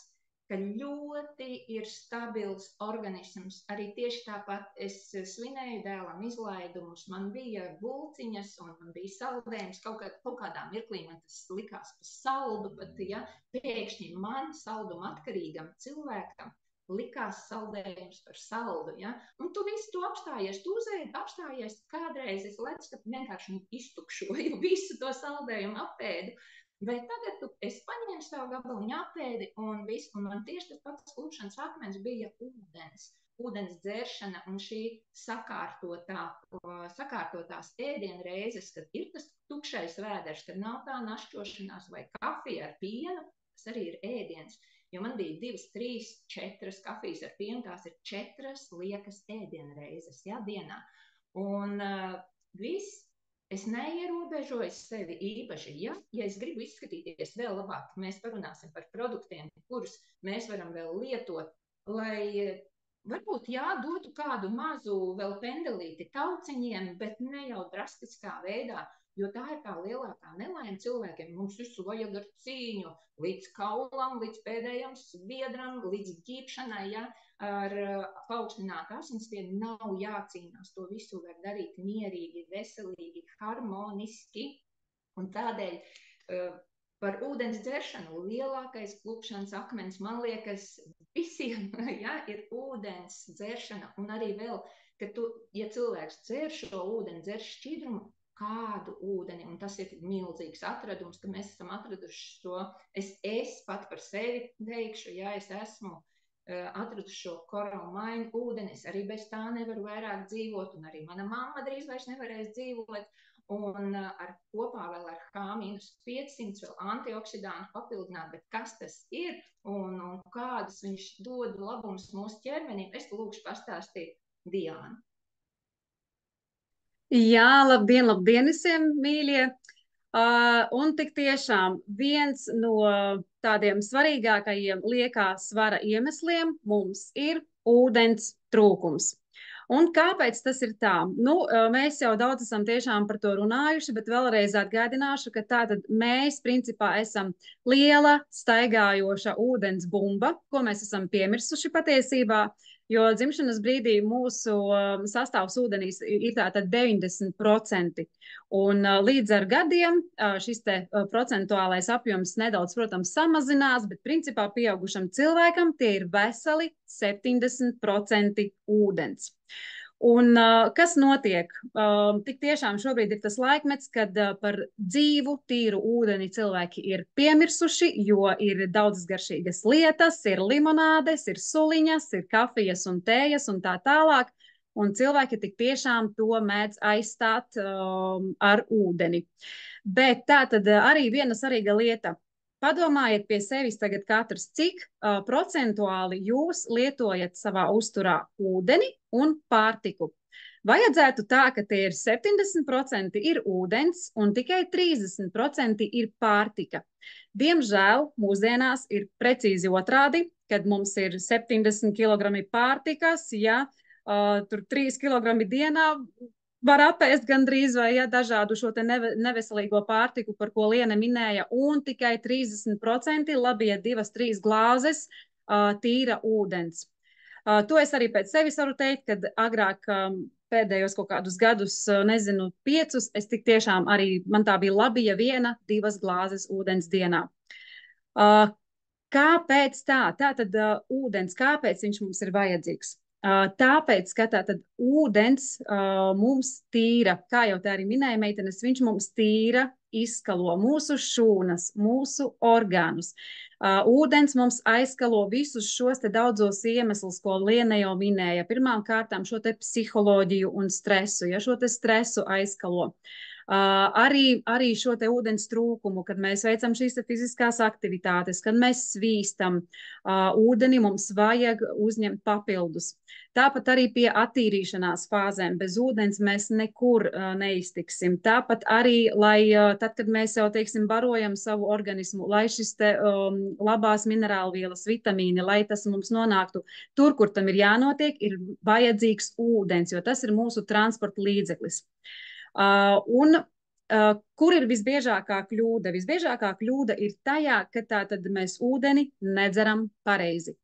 ka ļoti ir stabils organisms. Arī tieši tāpat es svinēju dēlam izlaidumus, man bija bulciņas un man bija saldējums. Kaut kādā mirklī man tas likās par saldu, pat ja pēkšņi man salduma atkarīgam cilvēkam likās saldējums par saldu, ja? Un tu visu to apstājies, tu uzēdi, apstājies, kādreiz es lecu, ka vienkārši iztukšoju visu to saldējumu apēdu, vai tagad es paņēmu savu gabaliņu apēdi un visu, un man tieši tas pats klupšanas akmens bija ūdens dzeršana un šī sakārtotās ēdienreizes, kad ir tas tukšais vēders, kad nav tā našķošanās vai kafija ar pienu, tas arī ir ēdiens. Jo man bija 2, 3, 4 kafijas ar pienu, tās ir 4 liekas ēdienreizes, ja, dienā. Un viss, es neierobežoju sevi īpaši. Ja es gribu izskatīties vēl labāk, mēs parunāsim par produktiem, kurus mēs varam vēl lietot, lai varbūt dotu kādu mazu vēl pendelīti tauciņiem, bet ne jau drastiskā veidā. Jo tā ir tā lielākā nelaime cilvēkiem. Mums visu vajag ar cīņu, līdz kaulam, līdz pēdējam sviedram, līdz ģīpšanai, ja, ar paaugstinātu asinsspiegu nav jācīnās. To visu var darīt mierīgi, veselīgi, harmoniski. Un tādēļ par ūdens dzeršanu lielākais klupšanas akmens, man liekas, visiem ir ūdens dzeršana. Un arī vēl, ka ja cilvēks dzer šo ūdeni, dzer šķidrumu, kādu ūdeni, un tas ir milzīgs atradums, ka mēs esam atraduši to. Es pat par sevi teikšu, ja es esmu atraduši šo koralmainu ūdeni, es arī bez tā nevaru vairāk dzīvot, un arī mana mamma drīz vairs nevarēs dzīvot, un kopā vēl ar H-500 vēl antioksidantu papildināt, bet kas tas ir un kādus viņš dod labumus mūsu ķermenim, es lūkšu pastāstīt Diānu. Jā, labdien visiem, mīļie! Un tik tiešām viens no tādiem svarīgākajiem liekā svara iemesliem mums ir ūdens trūkums. Un kāpēc tas ir tā? Mēs jau daudz esam tiešām par to runājuši, bet vēlreiz atgādināšu, ka tātad mēs principā esam liela, staigājoša ūdens bumba, ko mēs esam piemirsuši patiesībā. Jo dzimšanas brīdī mūsu sastāvs ūdenīs ir tātad 90%. Un līdz ar gadiem šis te procentuālais apjoms nedaudz, protams, samazinās, bet principā pieaugušam cilvēkam tie ir veseli 70% ūdens. Un kas notiek? Tik tiešām šobrīd ir tas laikmets, kad par dzīvu, tīru ūdeni cilvēki ir piemirsuši, jo ir daudzas garšīgas lietas, ir limonādes, ir suliņas, ir kafijas un tējas un tā tālāk. Un cilvēki tik tiešām to mēdz aizstāt ar ūdeni. Bet tā tad arī viena svarīga lieta. Padomājiet pie sevis tagad katrs, cik procentuāli jūs lietojat savā uzturā ūdeni un pārtiku. Vajadzētu tā, ka tie ir 70% ir ūdens un tikai 30% ir pārtika. Diemžēl mūsdienās ir precīzi otrādi, kad mums ir 70 kg pārtikas, ja tur 3 kg dienā var apēst gandrīz vai dažādu šo te neveselīgo pārtiku, par ko Liene minēja, un tikai 30% labi, ja 2-3 glāzes tīra ūdens. To es arī pēc sevis varu teikt, kad agrāk pēdējos kaut kādus gadus, nezinu, 5, es tik tiešām arī, man tā bija labi, ja 1-2 glāzes ūdens dienā. Kāpēc tā? Tātad ūdens, kāpēc viņš mums ir vajadzīgs? Tāpēc, ka tātad ūdens mums tīra, kā jau tā arī minēja meitenes, viņš mums tīra izskalo mūsu šūnas, mūsu orgānus. Ūdens mums aizskalo visus šos te daudzos iemeslus, ko Liene jau minēja. Pirmām kārtām šo te psiholoģiju un stresu, ja šo te stresu aizskalo. Arī šo te ūdens trūkumu, kad mēs veicam šīs fiziskās aktivitātes, kad mēs svīstam, ūdeni mums vajag uzņemt papildus. Tāpat arī pie attīrīšanās fāzēm bez ūdens mēs nekur neiztiksim. Tāpat arī, lai tad, kad mēs jau, teiksim, barojam savu organismu, lai šis te labās minerālvielas, vitamīni, lai tas mums nonāktu tur, kur tam ir jānotiek, ir vajadzīgs ūdens, jo tas ir mūsu transporta līdzeklis. Kur ir visbiežākā kļūda? Visbiežākā kļūda ir tajā, ka tātad mēs ūdeni nedzeram pareizi.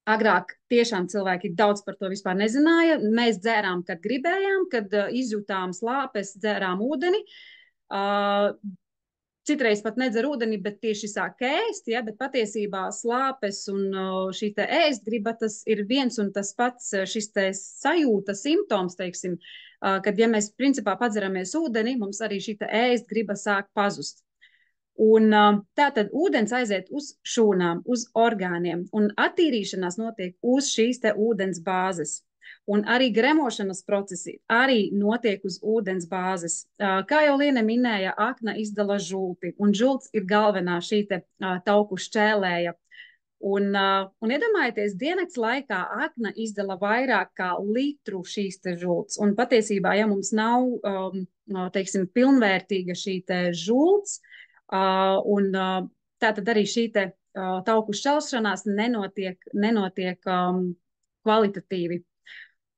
Agrāk tiešām cilvēki daudz par to vispār nezināja. Mēs dzērām, kad gribējām, kad izjūtām slāpes, dzērām ūdeni. Citreiz pat nedzer ūdeni, bet tieši sāk ēst, ja, bet patiesībā slāpes un šī te ēst griba, tas ir viens un tas pats šis te sajūta simptoms, teiksim, kad, ja mēs principā padzeramies ūdeni, mums arī šī ēst griba sāk pazust. Un tātad ūdens aiziet uz šūnām, uz orgāniem, un attīrīšanās notiek uz šīs te ūdens bāzes. Un arī gremošanas procesi arī notiek uz ūdens bāzes. Kā jau Liene minēja, akna izdala žulti, un žults ir galvenā šī te tauku šķēlēja. Un iedomājieties, diennakts laikā akna izdala vairāk kā litru šīs te žults. Un patiesībā, ja mums nav, teiksim, pilnvērtīga šī te žults, un tātad arī šī te tauku šķelšanās nenotiek kvalitatīvi.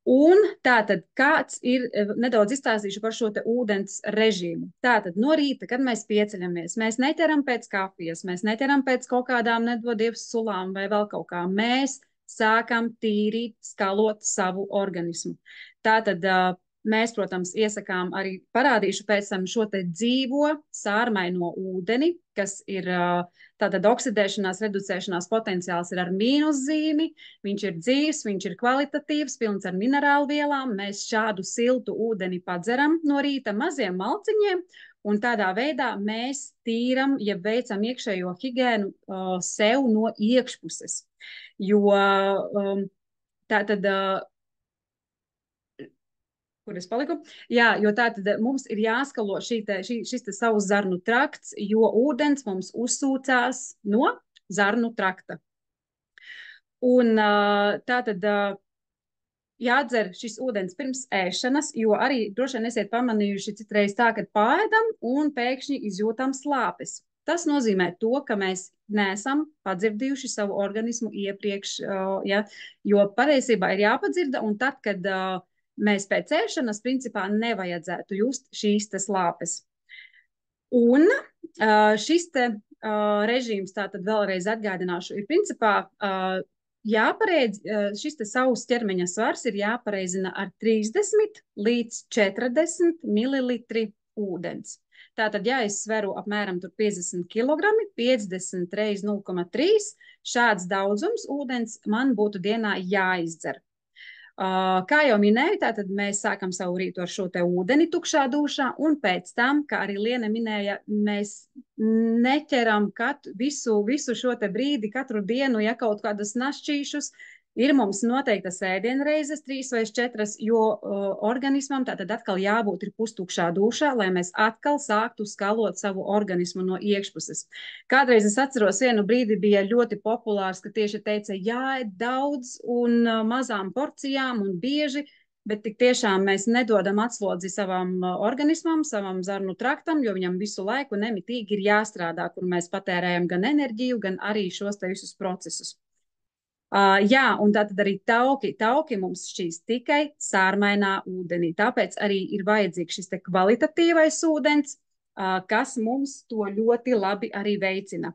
Un tātad kāds ir, nedaudz izstāstīšu par šo te ūdens režīmu. Tātad no rīta, kad mēs pieceļamies, mēs neķeram pēc kafijas, mēs neķeram pēc kaut kādām nedodievas sulām vai vēl kaut kā. Mēs sākam tīrīt, skalot savu organismu. Tātad mēs, protams, iesakām arī, parādīšu pēc tam šo te dzīvo sārmaino ūdeni, kas ir tātad oksidēšanās, reducēšanās potenciāls ir ar mīnuszīmi, viņš ir dzīvs, viņš ir kvalitatīvs, pilns ar minerālvielām. Mēs šādu siltu ūdeni padzeram no rīta maziem malciņiem, un tādā veidā mēs tīram, ja veicam iekšējo higiēnu sev no iekšpuses. Jo tātad kur es paliku? Jā, jo tātad mums ir jāskalo šis te savs zarnu trakts, jo ūdens mums uzsūcās no zarnu trakta. Un tātad jādzer šis ūdens pirms ēšanas, jo arī droši vien esiet pamanījuši citreiz tā, kad pāēdam un pēkšņi izjūtam slāpes. Tas nozīmē to, ka mēs neesam padzirdījuši savu organismu iepriekš, ja, jo patiesībā ir jāpadzirda, un tad, kad mēs pēc ēšanas principā nevajadzētu just šīs te slāpes. Un šis te režīms, tātad vēlreiz atgādināšu, ir principā šis te savs ķermeņa svars ir jāpareizina ar 30 līdz 40 mililitri ūdens. Tātad, ja es sveru apmēram 50 kg, 50 reiz 0,3, šāds daudzums ūdens man būtu dienā jāizdzer. Kā jau minēju, tātad mēs sākam savu rītu ar šo te ūdeni tukšā dušā, un pēc tam, kā arī Liena minēja, mēs neķeram visu šo te brīdi, katru dienu, ja kaut kādus našķīšus, ir mums noteiktas ēdienreizes, 3 vai 4, jo organismam tātad atkal jābūt ir pustukšā dušā, lai mēs atkal sāktu skalot savu organismu no iekšpuses. Kādreiz es atceros, vienu brīdi bija ļoti populārs, ka tieši teica, jāēd daudz un mazām porcijām un bieži, bet tik tiešām mēs nedodam atslodzi savam organismam, savam zarnu traktam, jo viņam visu laiku nemitīgi ir jāstrādā, kur mēs patērējam gan enerģiju, gan arī šos te visus procesus. Jā, un tātad arī tauki mums šķīs tikai sārmainā ūdenī. Tāpēc arī ir vajadzīgs šis te kvalitatīvais ūdens, kas mums to ļoti labi arī veicina.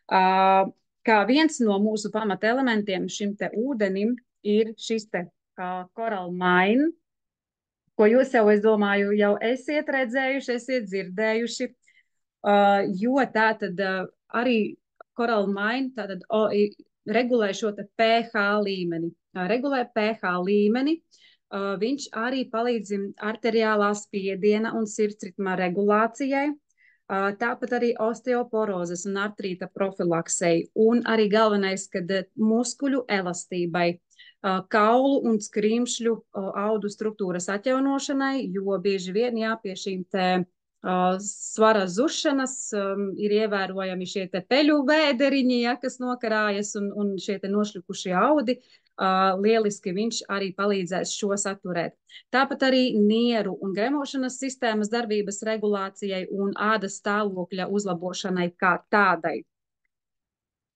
Kā viens no mūsu pamata elementiem šim te ūdenim ir šis te Coral Mine, ko jūs jau, es domāju, jau esiet redzējuši, esiet dzirdējuši, jo tātad arī Coral Mine tātad regulē šo te pH līmeni. Regulē pH līmeni, viņš arī palīdz arteriālā spiediena un sirdsritma regulācijai, tāpat arī osteoporozes un artrīta profilaksei, un arī galvenais, kad muskuļu elastībai, kaulu un skrimšļu audu struktūras atjaunošanai, jo bieži vien pie šīm te svara zušanas ir ievērojami šie te peļu vēderiņi, kas nokarājas un šie te nošļukušie audi. Lieliski viņš arī palīdzēs šo saturēt. Tāpat arī nieru un gremošanas sistēmas darbības regulācijai un ādas stāvokļa uzlabošanai kā tādai.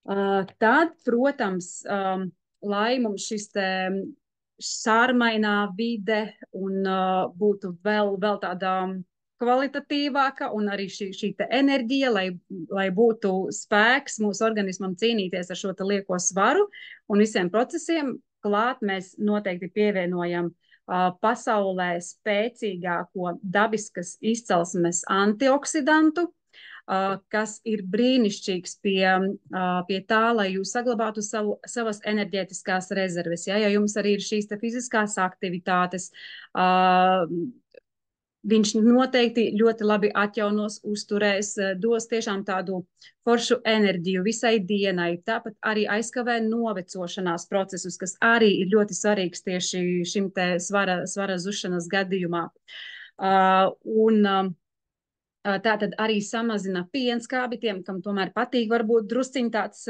Tad, protams, lai mums šis te sārmainā vide un būtu vēl tāda kvalitatīvāka un arī šī te enerģija, lai būtu spēks mūsu organismam cīnīties ar šo te lieko svaru un visiem procesiem, klāt mēs noteikti pievienojam pasaulē spēcīgāko dabiskas izcelsmes antioksidantu, kas ir brīnišķīgs pie tā, lai jūs saglabātu savas enerģētiskās rezerves. Ja jums arī ir šīs te fiziskās aktivitātes, viņš noteikti ļoti labi atjaunos, uzturēs, dos tiešām tādu foršu enerģiju visai dienai. Tāpat arī aizkavē novecošanās procesus, kas arī ir ļoti svarīgs tieši šim te svara zušanas gadījumā. Tātad arī samazina pienskābi tiem, kam tomēr patīk varbūt drusciņ tāds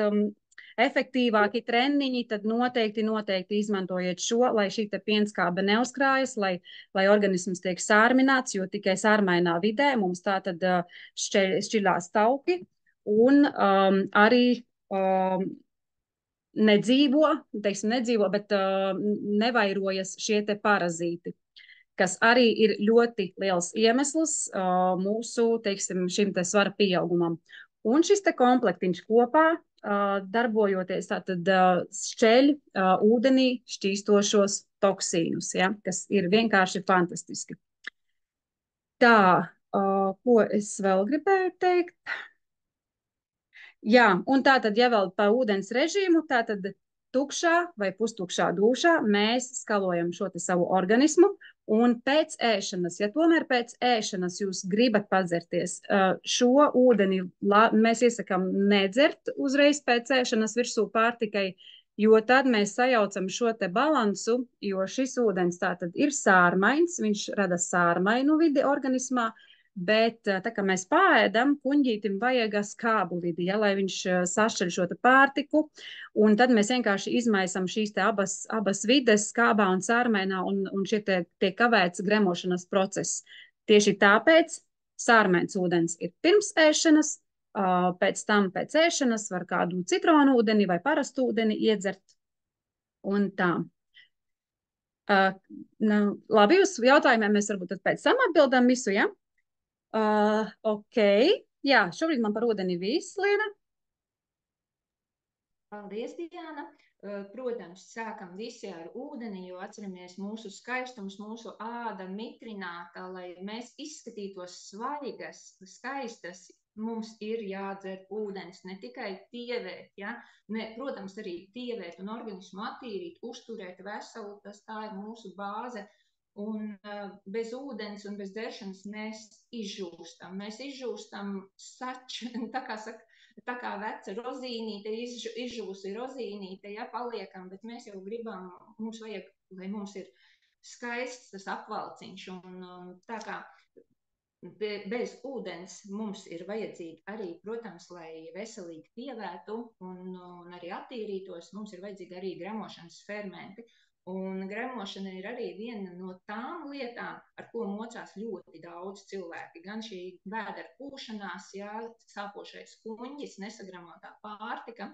efektīvāki treniņi, tad noteikti izmantojiet šo, lai šī te pienskābe neuzkrājas, lai organisms tiek sārmināts, jo tikai sārmainā vidē mums tātad šķilās tauki un arī nedzīvo, bet nevairojas šie te parazīti, kas arī ir ļoti liels iemesls mūsu, teiksim, šim te svara pieaugumam. Un šis te komplektiņš kopā darbojoties, tātad šķeļ ūdenī šķīstošos toksīnus, ja, kas ir vienkārši fantastiski. Tā, ko es vēl gribēju teikt? Jā, un tātad, ja vēl pa ūdens režīmu, tātad tukšā vai pustukšā dušā mēs skalojam šo te savu organismu, un pēc ēšanas, ja tomēr pēc ēšanas jūs gribat padzerties, šo ūdeni mēs iesakām nedzert uzreiz pēc ēšanas virsū pārtikai, jo tad mēs sajaucam šo te balansu, jo šis ūdens tātad ir sārmains, viņš rada sārmainu vidi organismā, bet tā kā mēs pāēdam, kuņģītim vajag skābu vidi, ja, lai viņš sašķeļ šo te pārtiku, un tad mēs vienkārši izmaisam šīs te abas vides, skābā un sārmainā, un šie tiek kavēts gremošanas process. Tieši tāpēc sārmains ūdens ir pirms ēšanas, pēc tam pēc ēšanas var kādu citronu ūdeni vai parastu ūdeni iedzert, un tā. Labi, uz jautājumiem mēs varbūt tad pēc tam atbildam visu, ja? Ok, jā, šobrīd man par ūdeni viss, Liena. Paldies, Diana. Protams, sākam visi ar ūdeni, jo atceramies mūsu skaistums, mūsu āda mitrināta, lai mēs izskatītos svaigas, skaistas, mums ir jādzer ūdens, ne tikai tievēt, ja? Protams, arī tievēt un organismu attīrīt, uzturēt veselu, tā ir mūsu bāze. Un bez ūdens un bez dzeršanas mēs izžūstam. Mēs izžūstam tā kā veca rozīnīte, izžūsi rozīnīte, ja, paliekam, bet mēs jau gribam, mums vajag, lai mums ir skaists tas apvalciņš. Un tā kā bez ūdens mums ir vajadzīgi arī, protams, lai veselīgi tievētu un arī attīrītos, mums ir vajadzīgi arī gremošanas fermenti. Un gremošana ir arī viena no tām lietām, ar ko mocās ļoti daudz cilvēki. Gan šī vēdera pūšanās, jā, sāpošais kuņģis, nesagremotā pārtika.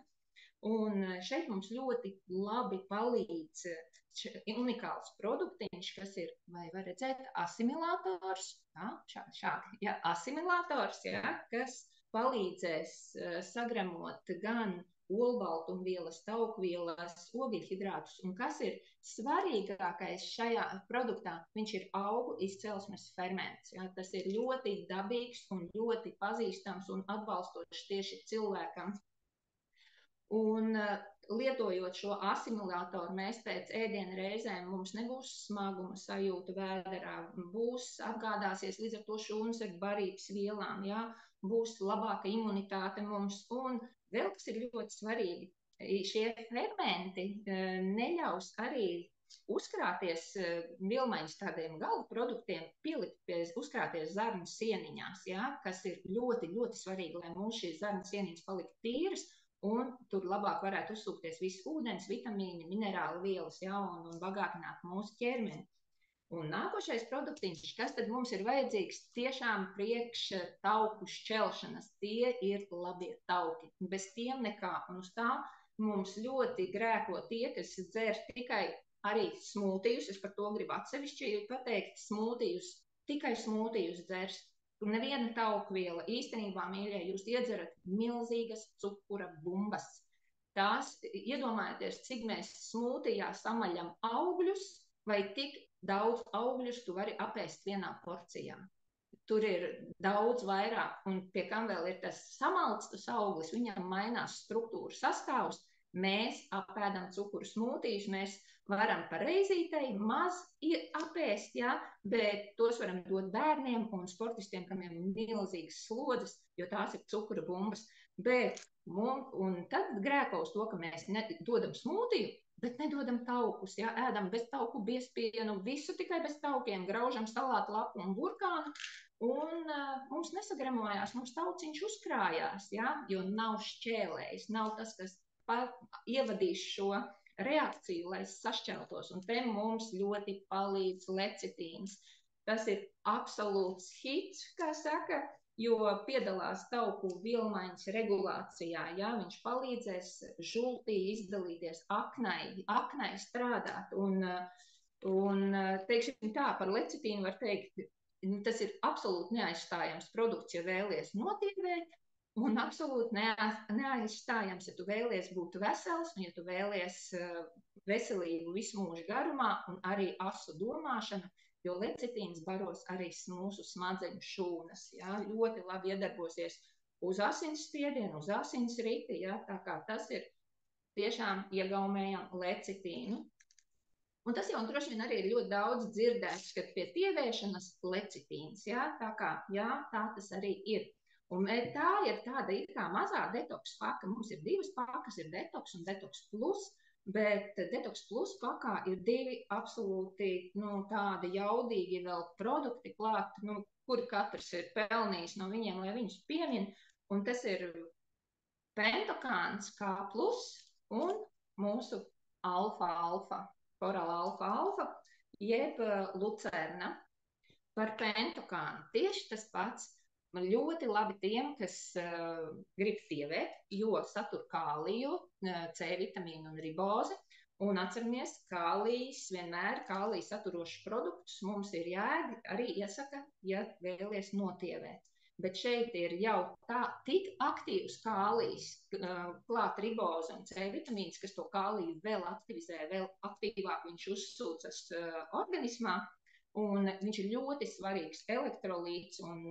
Un šeit mums ļoti labi palīdz unikāls produktiņš, kas ir, vai var redzēt, asimilators, šādi, asimilators, kas palīdzēs sagremot gan olbaltumvielas, taukvielas, ogļhidrātus, un kas ir svarīgākais šajā produktā, viņš ir augu izcelsmes ferments. Ja? Tas ir ļoti dabīgs un ļoti pazīstams un atbalstošs tieši cilvēkam. Un lietojot šo asimilātoru, mēs pēc ēdiena reizēm mums nebūs smaguma sajūta vēderā, atgādāsies līdz ar to šūnas ar barības vielām, ja? Būs labāka imunitāte mums. Un vēl kas ir ļoti svarīgi, šie fermenti neļaus arī uzkrāties vielmaiņas tādiem galvu produktiem, uzkrāties zarnu sieniņās, ja? Kas ir ļoti, ļoti svarīgi, lai mūsu šīs zarnu sieniņas paliktu tīras, un tur labāk varētu uzsūkties viss ūdens, vitamīni, minerāli vielas, ja, un bagātināt mūsu ķermeni. Un nākošais produktiņš, kas tad mums ir vajadzīgs tiešām priekš tauku šķelšanas, tie ir labie tauki. Bez tiem nekā, un uz tā mums ļoti grēko tie, kas dzer tikai arī smūtijus, es par to gribu atsevišķi pateikt, tikai smūtijus dzers. Tur neviena taukviela. Īstenībā, mīļie, jūs iedzerat milzīgas cukura bumbas. Tās, iedomājieties, cik mēs smūtijā samaļam augļus, vai tik daudz augļus tu vari apēst vienā porcijā. Tur ir daudz vairāk, un pie kam vēl ir tas samalts auglis, viņam mainās struktūra sastāvs. Mēs apēdam cukuru smūtījus, mēs varam par reizītei maz apēst, ja, bet tos varam dot bērniem un sportistiem, kam ir milzīgas slodzes, jo tās ir cukura bumbas. Un tad grēko uz to, ka mēs dodam smūtiju, bet nedodam taukus, ja, ēdam bez tauku biezpienu, visu tikai bez taukiem, graužam salātu lapu un burkānu, un mums nesagremojās, mums tauciņš uzkrājās, ja, jo nav šķēlējis, nav tas, kas ievadīs šo reakciju, lai sašķeltos, un te mums ļoti palīdz lecitīns. Tas ir absolūts hits, kā saka, jo piedalās tauku vielmaiņas regulācijā, ja, viņš palīdzēs žultī izdalīties, aknai strādāt, un teiksim tā, par lecitīnu var teikt, tas ir absolūti neaizstājams produkts, ja vēlies notievēt, un absolūti neaizstājams, ja tu vēlies būt vesels, un ja tu vēlies veselīgu visu mūžu garumā, un arī asu domāšanu, jo lecitīns baros arī mūsu smadzeņu šūnas, ja, ļoti labi iedarbosies uz asinsspiedienu, uz asinsriti, ja, tā kā tas ir tiešām iegaumējam lecitīnu. Un tas jau droši vien arī ir ļoti daudz dzirdēts, ka pie tievēšanas lecitīns, ja, tā kā, jā, tā tas arī ir. Un tā ir tāda it kā mazā detoks paka. Mums ir divas pakas, ir detoks un detoks plus, bet detoks plus pakā ir divi absolūti tādi jaudīgi vēl produkti klāt, kuri katrs ir pelnījis no viņiem, lai viņus piemin. Un tas ir pentokāns K plus un mūsu alfa, korala alfa, jeb lucerna. Par pentokānu tieši tas pats. Man ļoti labi tiem, kas grib tievēt, jo satur kāliju, C vitamīnu un ribozi. Un atceramies, kālijs vienmēr kālija saturošs produktus mums ir jāēd, arī iesaka, ja vēlies notievēt. Bet šeit ir jau tik aktīvs kālijs, klāt ribozi un C vitamīns, kas to kāliju vēl aktivizē, vēl aktīvāk viņš uzsūcas organismā. Un viņš ir ļoti svarīgs elektrolīts un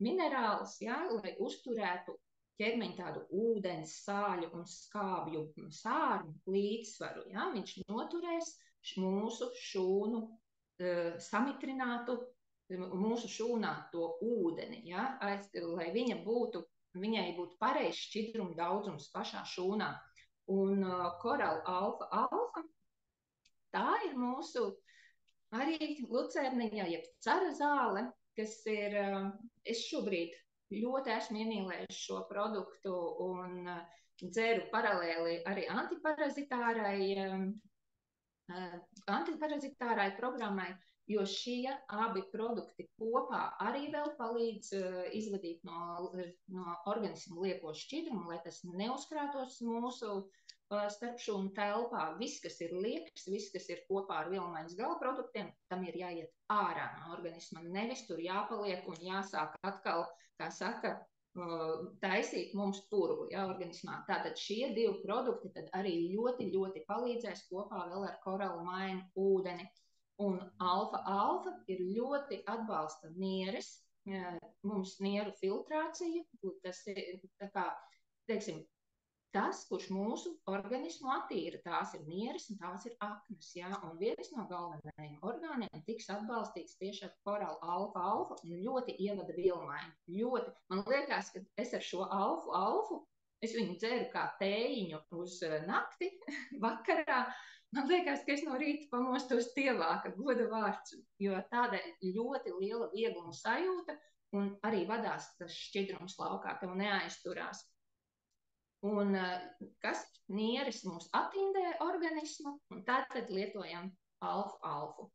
minerāls, jā, lai uzturētu ķermeņa tādu ūdens, sāļu un skābju sārmu līdzsvaru. Jā. Viņš noturēs mūsu šūnu samitrinātu, mūsu šūnā to ūdeni, jā, lai viņai būtu pareizs šķidruma daudzums pašā šūnā. Un Coral alfa, tā ir mūsu arī lucerniņa, jeb cara zāle, kas ir, es šobrīd ļoti esmu iemīlējuši šo produktu un dzeru paralēli arī antiparazitārai programmai, jo šie abi produkti kopā arī vēl palīdz izvadīt no organismu lieko šķidrumu, lai tas neuzkrātos mūsu starpšūnu telpā. Viss, kas ir liekas, viss, kas ir kopā ar vielmaiņas galaproduktiem, tam ir jāiet ārā no organisma. Nevis tur jāpaliek un jāsāk atkal, kā saka, taisīt mums purvu, jā, organismā. Tātad šie divi produkti tad arī ļoti, ļoti palīdzēs kopā vēl ar koralu mainu ūdeni. Un alfa ir ļoti atbalsta nieres, mums nieru filtrācija, tas ir tā kā, teiksim, tas, kurš mūsu organismu attīra, tās ir nieres un tās ir aknas, jā, un viens no galvenajiem orgāniem tiks atbalstīts tieši ar koralu alfa un ļoti ievada vielmaiņu. Ļoti, man liekas, ka es ar šo alfu, es viņu dzeru kā tējiņu uz nakti, vakarā, man liekas, ka es no rīta pamostos tievāka, goda vārds, jo tāda ļoti liela viegluma sajūta un arī vadās tas šķidrums laukā, tev neaizturās. Un kas nieres mums atindē organismu, un tātad lietojam alfu.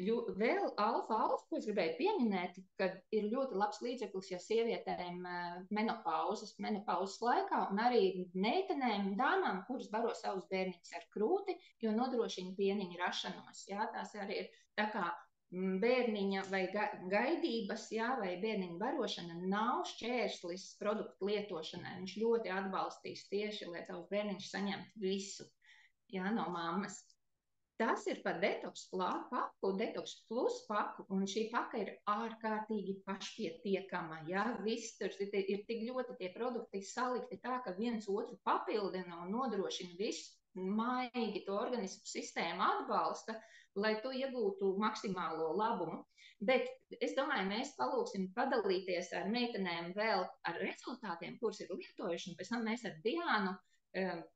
Vēl alfa, ko es gribēju pieminēt, kad ir ļoti labs līdzeklis, ja sievietēm menopauzes laikā, un arī meitenēm, dāmām, kuras baro savus bērniņus ar krūti, jo nodrošina pieniņu rašanos. Jā, tās arī ir tā kā bērniņa vai gaidības, jā, vai bērniņa barošana nav šķērslis produktu lietošanai. Viņš ļoti atbalstīs tieši, lai tavs bērniņš saņemtu visu, jā, no mammas. Tas ir par detoks paku, detoks plus paku, un šī paka ir ārkārtīgi pašpietiekama, jā, viss tur ir tik ļoti tie produkti salikti tā, ka viens otru papildina un nodrošina visu maigi to organismu sistēmu atbalsta, lai tu iegūtu maksimālo labumu. Bet es domāju, mēs palūksim padalīties ar meitenēm vēl ar rezultātiem, kurus ir lietojuši, un pēc tam mēs ar Diānu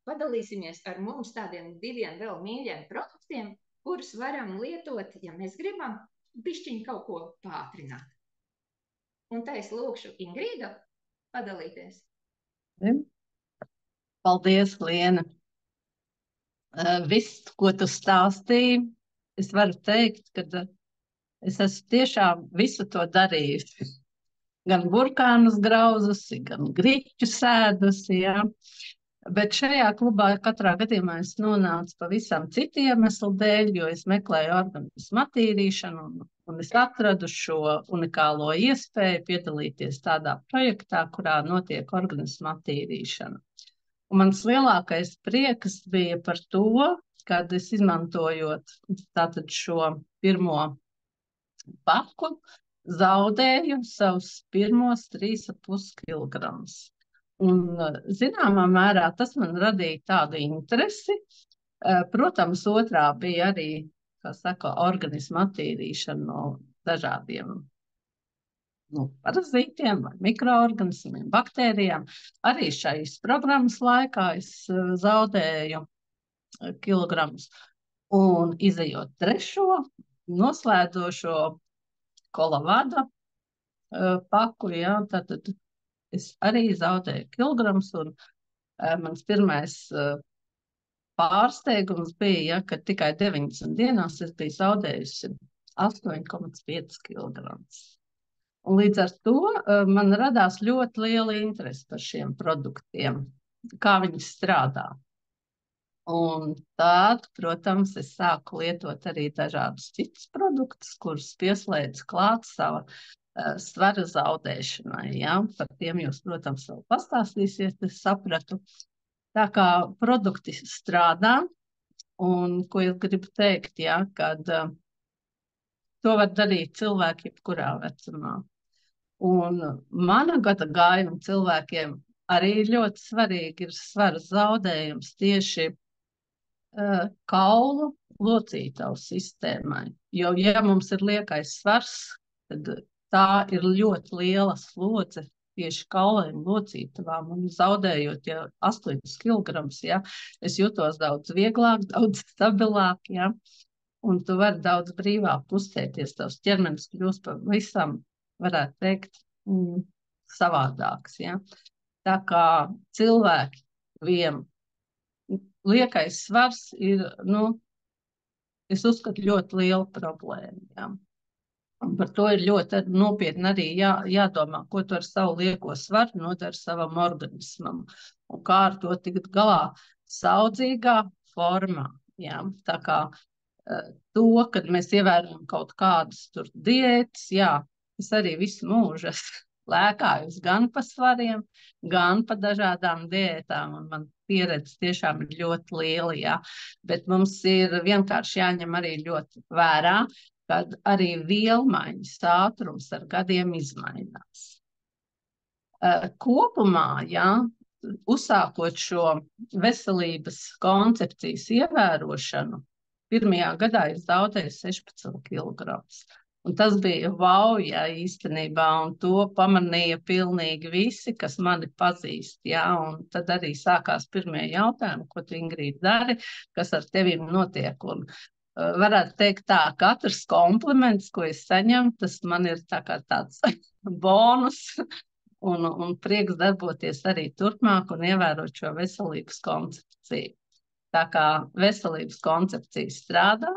padalīsimies ar mums tādiem diviem vēl mīļiem produktiem, kurus varam lietot, ja mēs gribam, bišķiņ kaut ko pātrināt. Un tā es lūkšu Ingrīdu padalīties. Paldies, Liena. Viss, ko tu stāstīji, es varu teikt, ka es esmu tiešām visu to darījusi. Gan burkānus grauzusi, gan griķu sēdusi, jā. Bet šajā klubā katrā gadījumā es nonācu pavisam citu iemeslu dēļ, jo es meklēju organismu attīrīšanu un es atradu šo unikālo iespēju piedalīties tādā projektā, kurā notiek organismu attīrīšana. Un mans lielākais prieks bija par to, kad es izmantojot tātad šo pirmo paku, zaudēju savus pirmos 3,5 kilogramus. Un zināmā mērā tas man radīja tādu interesi. Protams, otrā bija arī, kā saka, organismu attīrīšana no dažādiem parazītiem vai mikroorganismiem, baktērijām. Arī šais programmas laikā es zaudēju kilogramus. Un izejot trešo, noslēdzošo kolavada paku, jā, tātad es arī zaudēju kilogramus, un mans pirmais pārsteigums bija, ja, ka tikai 90 dienās es biju zaudējusi 8,5 kilogramus. Un līdz ar to man radās ļoti liela interese par šiem produktiem, kā viņi strādā. Un tad, protams, es sāku lietot arī dažādus citus produktus, kurus pieslēdzu klāt sava svara zaudēšanai. Ja? Par tiem jūs, protams, vēl pastāstīsiet, es sapratu. Tā kā produkti strādā, un ko es gribu teikt, ja, kad to var darīt cilvēki jebkurā vecumā. Un mana gada gājuma cilvēkiem arī ļoti svarīgi ir svara zaudējums tieši kaulu locītavu sistēmai. Jo, ja mums ir liekais svars, tad tā ir ļoti liela slodze tieši kauliem locītavām. Un zaudējot 8 kg, ja, es jutos daudz vieglāk, daudz stabilāk. Ja, un tu vari daudz brīvāk kustēties. Tavs ķermenis kļūst pavisam, varētu teikt, savādāks. Ja. Tā kā cilvēkiem liekais svars ir, es uzskatu, ļoti liela problēma. Ja. Un par to ir ļoti nopietni arī jādomā, ko tu ar savu lieko svaru nodara savam organismam un kā ar to tikt galā saudzīgā formā. Ja. Tā kā to, kad mēs ievērojam kaut kādas tur diētas, es arī visu mūžu lēkājos gan pa svariem, gan pa dažādām diētām, un man pieredze tiešām ir ļoti liela, jā. Bet mums ir vienkārši jāņem arī ļoti vērā, kad arī vielmaiņas ātrums ar gadiem izmainās. Kopumā, uzsākot šo veselības koncepcijas ievērošanu, pirmajā gadā es zaudēju 16 kg. Un tas bija īstenībā, un to pamanīja pilnīgi visi, kas mani pazīst. Un tad arī sākās pirmie jautājumi, ko tu, Ingrīda, dari, kas ar tevim notiek. Un varētu teikt tā, katrs kompliments, ko es saņemu, tas man ir tāds bonus un prieks darboties arī turpmāk un ievērot šo veselības koncepciju. Tā kā veselības koncepcija strādā,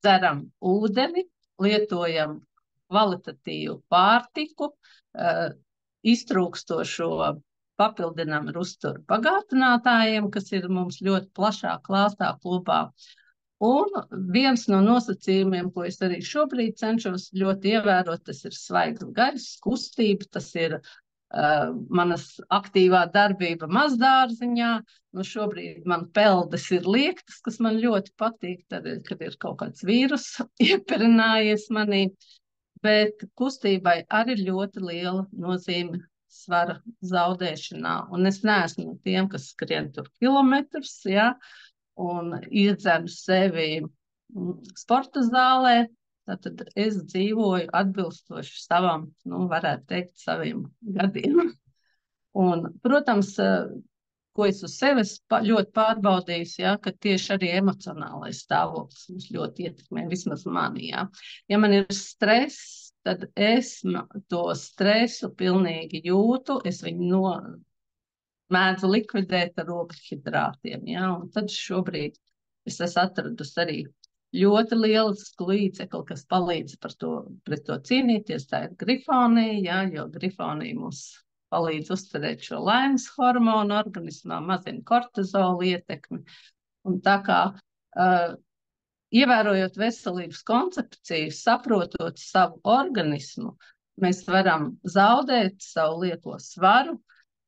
dzeram ūdeni, lietojam kvalitatīvu pārtiku, iztrūkstošo papildinām ar uzturu bagātinātājiem, kas ir mums ļoti plašā klāstā klubā. Un viens no nosacījumiem, ko es arī šobrīd cenšos ļoti ievērot, tas ir svaigs gaiss, kustība, tas ir manas aktīvā darbība mazdārziņā. Šobrīd man peldes ir liektas, kas man ļoti patīk, tad, kad ir kaut kāds vīrus ieperinājies manī, bet kustībai arī ļoti liela nozīme svara zaudēšanā. Un es neesmu no tiem, kas skrien tur kilometrus, un iedzenu sevi sporta zālē. Tātad es dzīvoju atbilstoši savam, varētu teikt, saviem gadiem. Un, protams, ko es uz sevis ļoti pārbaudīju, ka tieši arī emocionālais stāvoklis mums ļoti ietekmē, vismaz mani. Ja man ir stress, tad es to stresu pilnīgi jūtu, es viņu mēdzu likvidēt ar ogļhidrātiem. Un tad šobrīd es esmu atradusi arī ļoti lielisku līdzekli, kas palīdz pret to cīnīties. Tā ir grifonija, jo grifonija mums palīdz uzturēt šo laimes hormonu organismā, mazina kortizola ietekmi. Un tā kā ievērojot veselības koncepciju, saprotot savu organismu, mēs varam zaudēt savu lieko svaru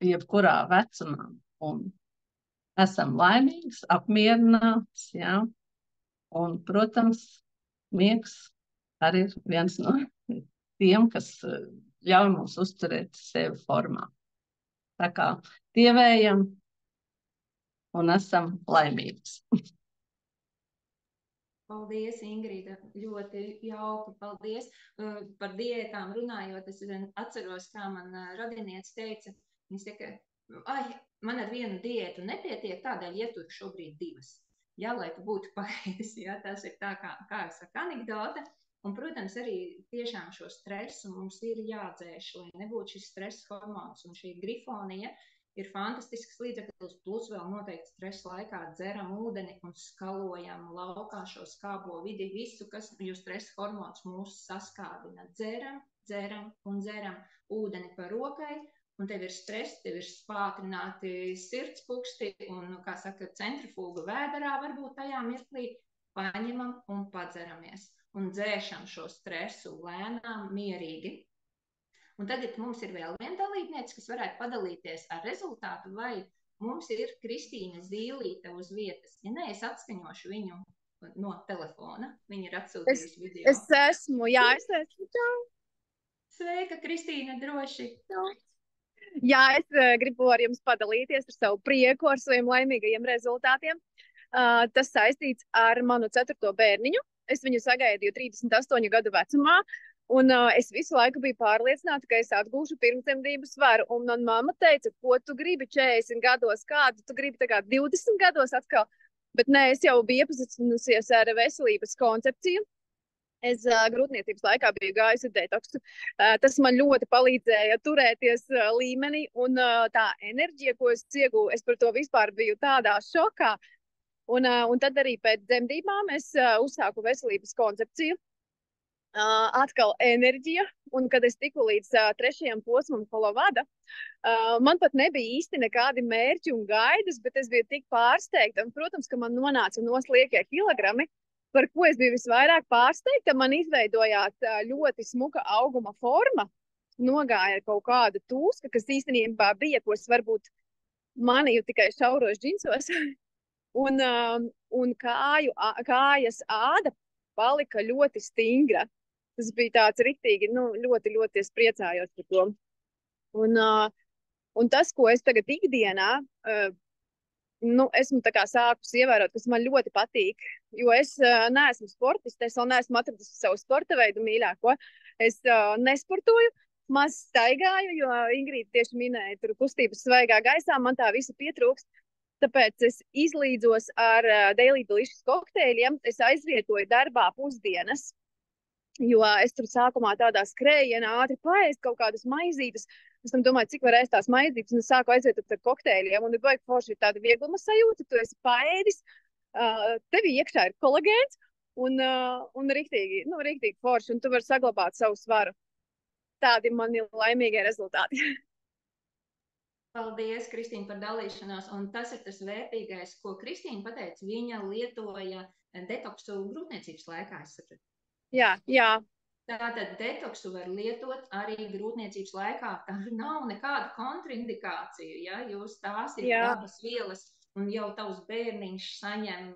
jebkurā vecumā. Un esam laimīgs, apmierināts, Un, protams, miegs arī ir viens no tiem, kas ļauj mums uzturēt sevi formā. Tā kā dievējam un esam laimīgs. Paldies, Ingrīda. Ļoti jauki. Paldies. Par diētām runājot, es atceros, kā man radiniece teica, viņas teica, man ar vienu diētu nepietiek, tādēļ ietur šobrīd 2. Lai tu būtu pareizi, tas ir tā, kā es saku, anekdote. Un, protams, arī tiešām šo stresu mums ir jādzēš, lai nebūtu šis stresa hormons. Un šī grifonija ir fantastisks līdzeklis, plus vēl noteikti stresa laikā dzeram ūdeni un skalojam laukā šo skābo vidi, visu, kas stresa hormons mūs saskābina. Dzeram un dzeram ūdeni pa rokai. Un tev ir stress, tev ir pātrināti sirdspūksti un, kā saka, centrifuga vēderā varbūt tajā mirklī paņemam un padzeramies. Un dzēšam šo stresu lēnām, mierīgi. Un tagad mums ir vēl viena dalībniece, kas varētu padalīties ar rezultātu, vai mums ir Kristīna Zīlīte uz vietas. Ja nē, es atskaņošu viņu no telefona. Viņa ir atsūtījusi video. Es esmu. Sveika, Kristīna, droši. Jā, es gribu ar jums padalīties ar savu prieku, ar saviem laimīgajiem rezultātiem. Tas saistīts ar manu 4. bērniņu. Es viņu sagaidīju 38 gadu vecumā, un es visu laiku biju pārliecināta, ka es atgūšu pirmdzemdību svaru. Un man mamma teica, ko tu gribi 40 gados, kādu tu gribi tagad 20 gados atkal. Bet nē, es jau biju iepazinusies ar veselības koncepciju. Es grūtniecības laikā biju gājusi detoksu. Tas man ļoti palīdzēja turēties līmenī, un tā enerģija, ko es iegūstu, es par to vispār biju tādā šokā. Un tad arī pēc dzemdībām es uzsāku veselības koncepciju. Atkal enerģija, un kad es tiku līdz 3. posmam Kolovada, man pat nebija īsti nekādi mērķi un gaidas, bet es biju tik pārsteigta, un, protams, ka man nonāca nosliekie kilogrami, par ko es biju visvairāk pārsteigta. Man izveidojās ļoti smuka auguma forma, nogāja kaut kāda tūska, kas īstenībā bija, ko es varbūt manīju tikai šauros džinsos, un kājas āda palika ļoti stingra. Tas bija tāds riktīgi, ļoti, ļoti es priecājos par to. Un tas, ko es tagad ikdienā, esmu tā kā sākusi ievērot, kas man ļoti patīk, jo es neesmu sportiste, es vēl neesmu atradusi savu sporta veidu mīļāko. Es nesportoju, maz staigāju, jo Ingrīda tieši minēja tur kustības svaigā gaisā, man tā visa pietrūkst. Tāpēc es izlīdzos ar Daily Delicious kokteļiem, es aizvietoju darbā pusdienas, jo es tur sākumā tādā skrējienā ātri paēst kaut kādas maizītes. Es tam domāju, cik var ēst tās maizītes, un es sāku aizvietot ar kokteļiem, un ir baigi forši tāda viegluma sajūta, tu esi paēdis, tev iekšā ir kolagēns, un riktīgi forši, un tu vari saglabāt savu svaru. Tādi mani laimīgie rezultāti. Paldies, Kristīna, par dalīšanos, un tas ir tas vērtīgais, ko Kristīna pateica, viņa lietoja detoksu grūtniecības laikā, es sapratu. Jā. Tātad detoksu var lietot arī grūtniecības laikā. Tā nav nekāda kontraindikācija, ja jūs tās ir dabas vielas, un jau tavs bērniņš saņem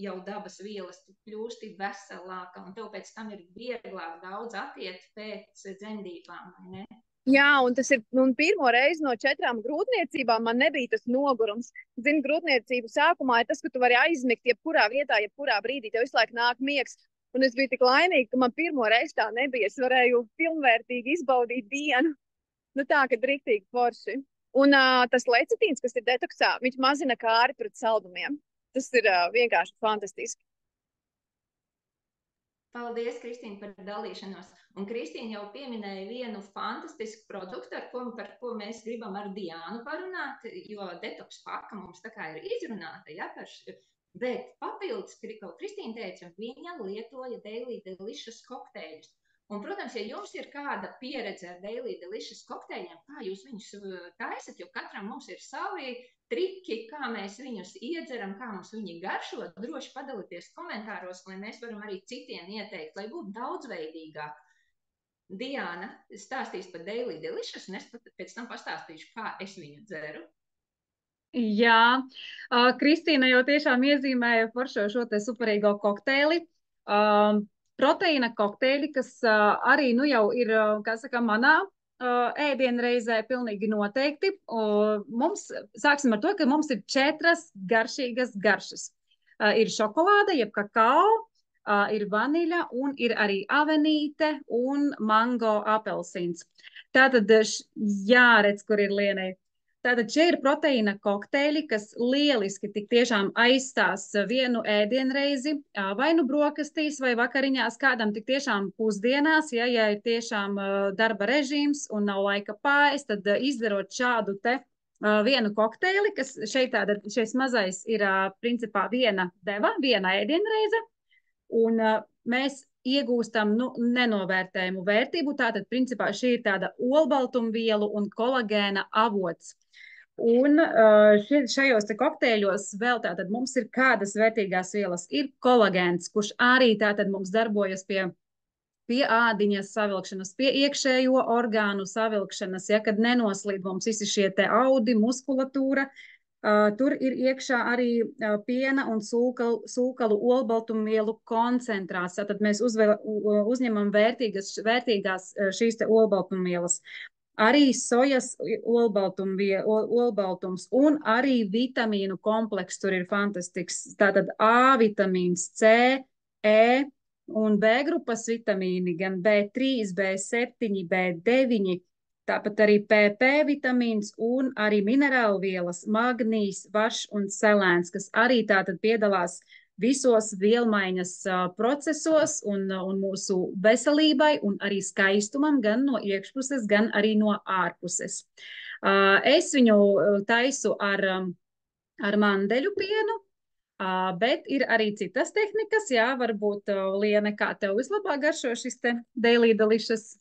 jau dabas vielas, tu kļūsti veselāka, un tev pēc tam ir vieglāk daudz atiet pēc dzemdībām, vai ne? Jā, un tas ir pirmo reizi no 4 grūtniecībām man nebija tas nogurums. Zini, grūtniecību sākumā ir tas, ka tu vari aizmigt jebkurā vietā, jebkurā brīdī, tev visu laiku nāk miegs. Un es biju tik laimīga, ka man pirmo reizi tā nebija. Es varēju pilnvērtīgi izbaudīt dienu. Tā, kad riktīgi forši. Un tas lecitīns, kas ir detoksā, viņš mazina kāri pret saldumiem. Tas ir vienkārši fantastiski. Paldies, Kristīna, par dalīšanos. Un Kristīna jau pieminēja vienu fantastisku produktu, par ko mēs gribam ar Diānu parunāt, jo detoks paka mums tā kā ir izrunāta, ja, bet papildus, ko Kristīna teica, viņa lietoja Daily Delicious kokteļus. Un, protams, ja jums ir kāda pieredze ar Daily Delicious kokteļiem, kā jūs viņus taisat, jo katram mums ir savi triki, kā mēs viņus iedzeram, kā mums viņi garšo, droši padalīties komentāros, lai mēs varam arī citiem ieteikt, lai būtu daudzveidīgāk. Diāna stāstīs par Daily Delicious, un es pēc tam pastāstīšu, kā es viņu dzeru. Jā, Kristīna jau tiešām iezīmēja foršo šo te superīgo kokteili. Proteīna kokteļi, kas arī jau ir, kā saka, manā ēdienreizē pilnīgi noteikti. Sāksim ar to, ka mums ir 4 garšīgas garšas. Ir šokolāde, jeb kakao, ir vaniļa un ir arī avenīte un mango apelsīns. Tātad jāredz, kur ir Lienai. Tātad šie ir proteīna kokteļi, kas lieliski tik tiešām aizstās vienu ēdienreizi, vai nu brokastīs vai vakariņās, kādam tik tiešām pusdienās, ja ir tiešām darba režīms un nav laika paēst, tad izdarot šādu te vienu kokteili, kas šeit mazais ir principā viena deva, viena ēdienreize, un mēs iegūstam nenovērtējumu vērtību, tātad principā šī ir tāda olbaltumvielu un kolagēna avots. Un šajos te kokteļos vēl tātad mums ir kādas vērtīgās vielas. Ir kolagēns, kurš arī tātad mums darbojas pie ādiņas savilkšanas, pie iekšējo orgānu savilkšanas, ja kad nenoslīd mums visi šie te audi, muskulatūra. Tur ir iekšā arī piena un sūkalu olbaltumvielu koncentrāts. Tad mēs uzņemam vērtīgās šīs te olbaltumvielas. Arī sojas olbaltums un arī vitamīnu komplekss tur ir fantastisks. Tātad A vitamīns, C, E un B grupas vitamīni, gan B3, B7, B9, tāpat arī PP vitamīns un arī minerālvielas, magnīs, vašs un selēns, kas arī tātad piedalās visos vielmaiņas procesos un mūsu veselībai un arī skaistumam gan no iekšpuses, gan arī no ārpuses. Es viņu taisu ar mandeļu pienu, bet ir arī citas tehnikas, jā, varbūt, Liene, kā tev vislabāk garšo šis te Daily Delicious?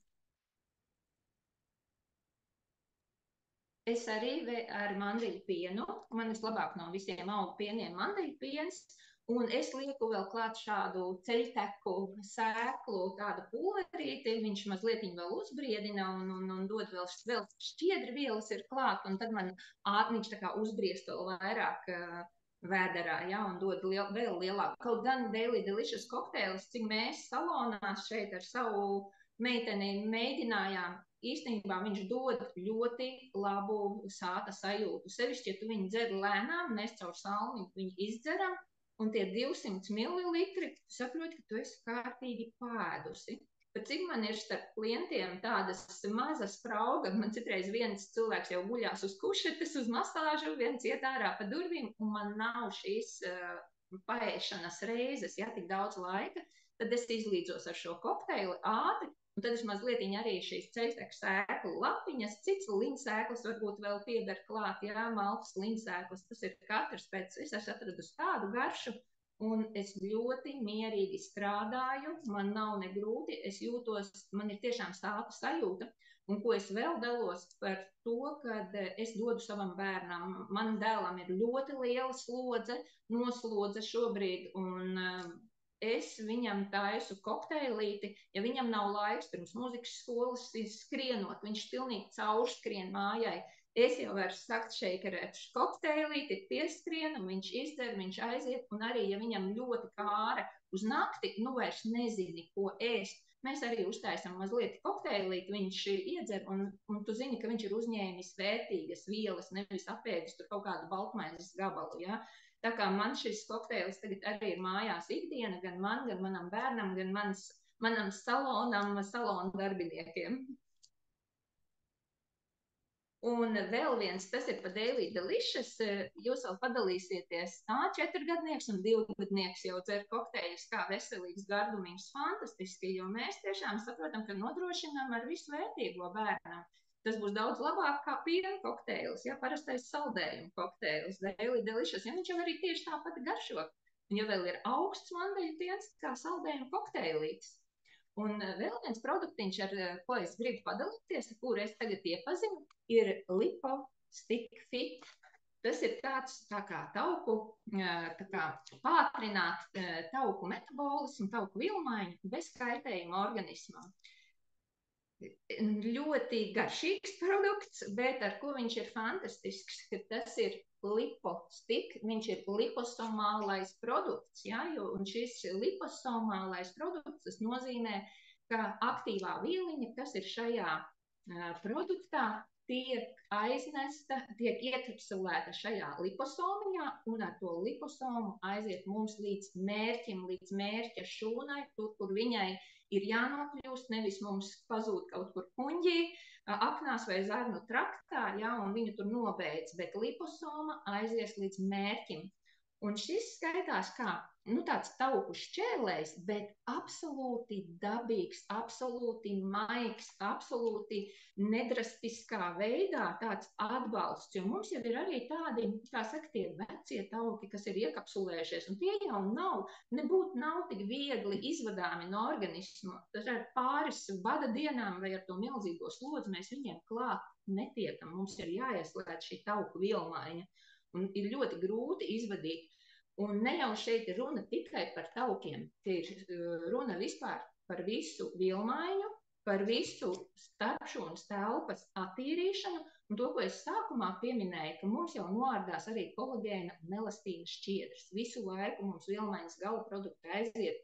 Es arī ar mandeļu pienu, man vislabāk no visiem augu pieniem mandeļu piens, un es lieku vēl klāt šādu ceļteku sēklu, tādu pulverīti, viņš mazliet vēl uzbriedina un dod vēl šķiedri vielas ir klāt, un tad man viņš tā kā uzbriest vēl vairāk vēderā, ja, un dod vēl lielāku. Kaut gan Daily Delicious kokteilis, cik mēs salonās šeit ar savu meiteni mēģinājām, īstenībā viņš dod ļoti labu sāta sajūtu. Sevišķi, ja tu viņu dzer lēnām, mēs caur salmiņu viņu izdzeram, un tie 200 mililitri, tu saproti, ka tu esi kārtīgi pēdusi. Bet cik man ir starp klientiem tādas mazas sprauga, man citreiz viens cilvēks jau guļās uz kušetes, uz masāžu, viens iet ārā pa durvīm, un man nav šīs paēšanas reizes, ja, tik daudz laika, tad es izlīdzos ar šo kokteili ātri, un tad es mazliet arī šīs ceļteku sēklu lapiņas, cits liņsēklas varbūt vēl pieber klāt, jā, maltas liņsēklas, tas ir katrs pēc, es esmu atradusi tādu garšu, un es ļoti mierīgi strādāju, man nav ne grūti, es jūtos, man ir tiešām sāta sajūta, un ko es vēl dalos par to, kad es dodu savam bērnam, man dēlam ir ļoti liela noslodze šobrīd, un es viņam taisu kokteilīti, ja viņam nav laiks pirms mūzikas skolas skrienot, viņš pilnīgi caurskrien mājai. Es jau varu sakt šeikarēt kokteilīti, pieskrien, un viņš izdzer, viņš aiziet, un arī, ja viņam ļoti kāra uz nakti, nu vairs nezini, ko ēst. Mēs arī uztaisam mazliet kokteilīti, viņš iedzer, un tu zini, ka viņš ir uzņēmis vērtīgas vielas, nevis apēdis tur kaut kādu baltmaizes gabalu, ja? Tā kā man šis kokteilis tagad arī ir mājās ikdiena, gan man, gan manam bērnam, gan manam salonu darbiniekiem. Un vēl viens, tas ir pa Daily Delicious, jūs vēl padalīsieties, 4-gadnieks un 2-gadnieks jau dzer kokteļus kā veselīgs gardumīgs fantastiski, jo mēs tiešām saprotam, ka nodrošinām ar visu vērtīgo bērnam. Tas būs daudz labāk kā piena kokteilis, ja, parastais saldējuma kokteilis, Daily Delicious, ja viņš jau arī tieši tāpat garšo. Un ja vēl ir augsts mandeļu piens kā saldējuma kokteilītis. Un vēl viens produktiņš, ar ko es gribu padalīties, kuru es tagad iepazinu, ir Lipo Stick Fit. Tas ir tāds tā kā tauku, tā kā pātrināt tauku metabolismu, tauku vilmaiņu bez kaitējuma organismam. Ļoti garšīgs produkts, bet ar ko viņš ir fantastisks, ka tas ir lipostik, viņš ir liposomālais produkts, ja, un šis liposomālais produkts, tas nozīmē, ka aktīvā vieliņa, kas ir šajā produktā, tiek aiznesta, tiek iekapsulēta šajā liposomiņā, un ar to liposomu aiziet mums līdz mērķim, līdz mērķa šūnai, tur, kur viņai ir jānokļūst, nevis mums pazūd kaut kur kuņģī, apnās vai zarnu traktā, ja, un viņu tur nobeidz, bet liposoma aizies līdz mērķim. Un šis skaitās kā, tāds tauku šķēlējs, bet absolūti dabīgs, absolūti maigs, absolūti nedrastiskā veidā tāds atbalsts, jo mums jau ir arī tādi, kā saka, tie vecie tauki, kas ir iekapsulējušies, un tie jau nav tik viegli izvadāmi no organismu. Tas ar pāris bada dienām vai ar to milzīgo slodzi mēs viņiem klāt netiekam, mums ir jāieslēdz šī tauku vielmaiņa, un ir ļoti grūti izvadīt. Un ne jau šeit ir runa tikai par taukiem, tie ir runa vispār par visu vilmaiņu, par visu starpšūnas telpas attīrīšanu, un to, ko es sākumā pieminēju, ka mums jau noārdās arī kolagēna un elastīna šķiedras. Visu laiku mums vielmaiņas gala produkti aiziet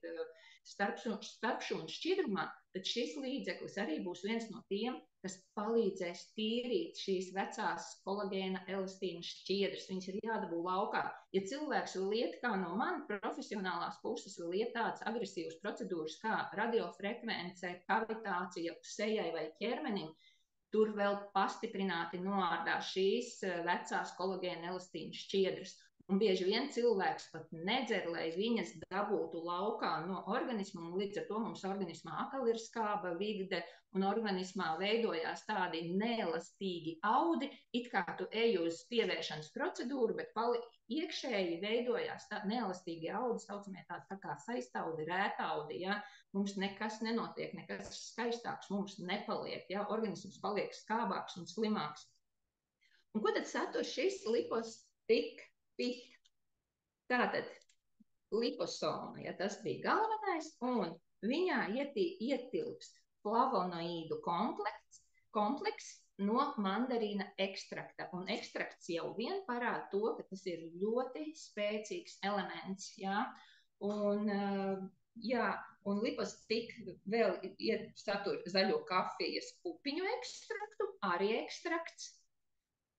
starpšūnas šķidrumā, tad šis līdzeklis arī būs viens no tiem, kas palīdzēs tīrīt šīs vecās kolagēna elastīna šķiedras. Viņas ir jādabū laukā. Ja cilvēks vēl iet, kā no man profesionālās puses, vēl iet tādas agresīvas procedūras kā radiofrekvence, kavitācija sejai vai ķermenim, tur vēl pastiprināti noārdās šīs vecās kolagēna elastīna šķiedras. Un bieži vien cilvēks pat nedzer, lai viņas dabūtu laukā no organisma, un līdz ar to mums organismā atkal ir skāba vide, un organismā veidojās tādi neelastīgi audi, it kā tu ej uz pievēršanas procedūru, bet iekšēji veidojās tā neelastīgi audi, saucamie tā kā saistaudi, rētaudi, ja? Mums nekas nenotiek, nekas skaistāks mums nepaliek, ja? Organisms paliek skābāks un slimāks. Un ko tad satur šis lipostik? Tātad liposoma, ja tas bija galvenais, un viņā ietilpst flavonoīdu kompleks no mandarīna ekstrakta. Un ekstrakts jau vien parāda to, ka tas ir ļoti spēcīgs elements. Ja? Un lipostik vēl satur zaļo kafijas pupiņu ekstraktu, arī ekstrakts,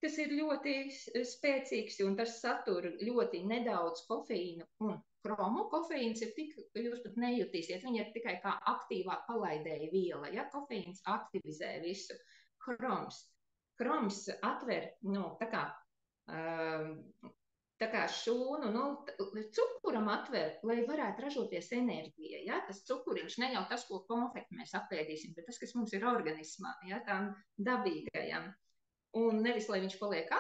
kas ir ļoti spēcīgs, un tas satur ļoti nedaudz kofeīnu un kromu. Kofeīns ir tik, jūs pat nejutīsiet, viņa ir tikai kā aktīvā palaidēja viela, ja? Kofeīns aktivizē visu. Kroms atver, tā kā šūnu, cukuram atver, lai varētu ražoties enerģija, ja? Tas cukuriņš ne jau tas, ko konfekti mēs apēdīsim, bet tas, kas mums ir organismā, ja? Tām dabīgajām. Un nevis, lai viņš paliek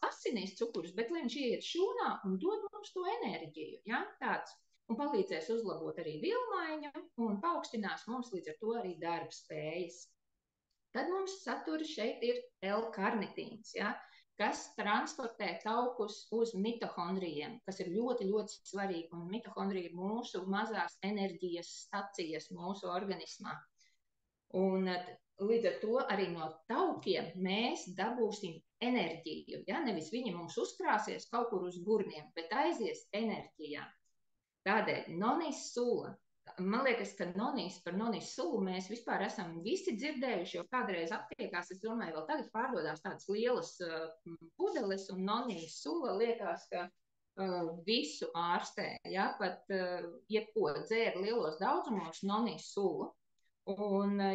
asinīs cukurs, bet lai viņš ieiet šūnā un dod mums to enerģiju, ja? Tāds. Un palīdzēs uzlabot arī vielmaiņu un paaugstinās mums līdz ar to arī darba spējas. Tad mums satura šeit ir L-karnitīns, ja? Kas transportē taukus uz mitohondrijiem, kas ir ļoti, ļoti svarīgi. Un mitohondrija ir mūsu mazās enerģijas stacijas mūsu organismā. Un līdz ar to arī no taukiem mēs dabūsim enerģiju. Ja? Nevis viņi mums uzkrāsies kaut kur uz gurniem, bet aizies enerģijā. Tādēļ nonīs sula. Man liekas, ka par nonīs sulu mēs vispār esam visi dzirdējuši, jo kādreiz aptiekās, es domāju, vēl tagad pārdodās tādas lielas pudeles, un nonīs sula liekas, ka visu ārstē. Ja? Pat jebko dzēra lielos daudzumos nonīs sulu.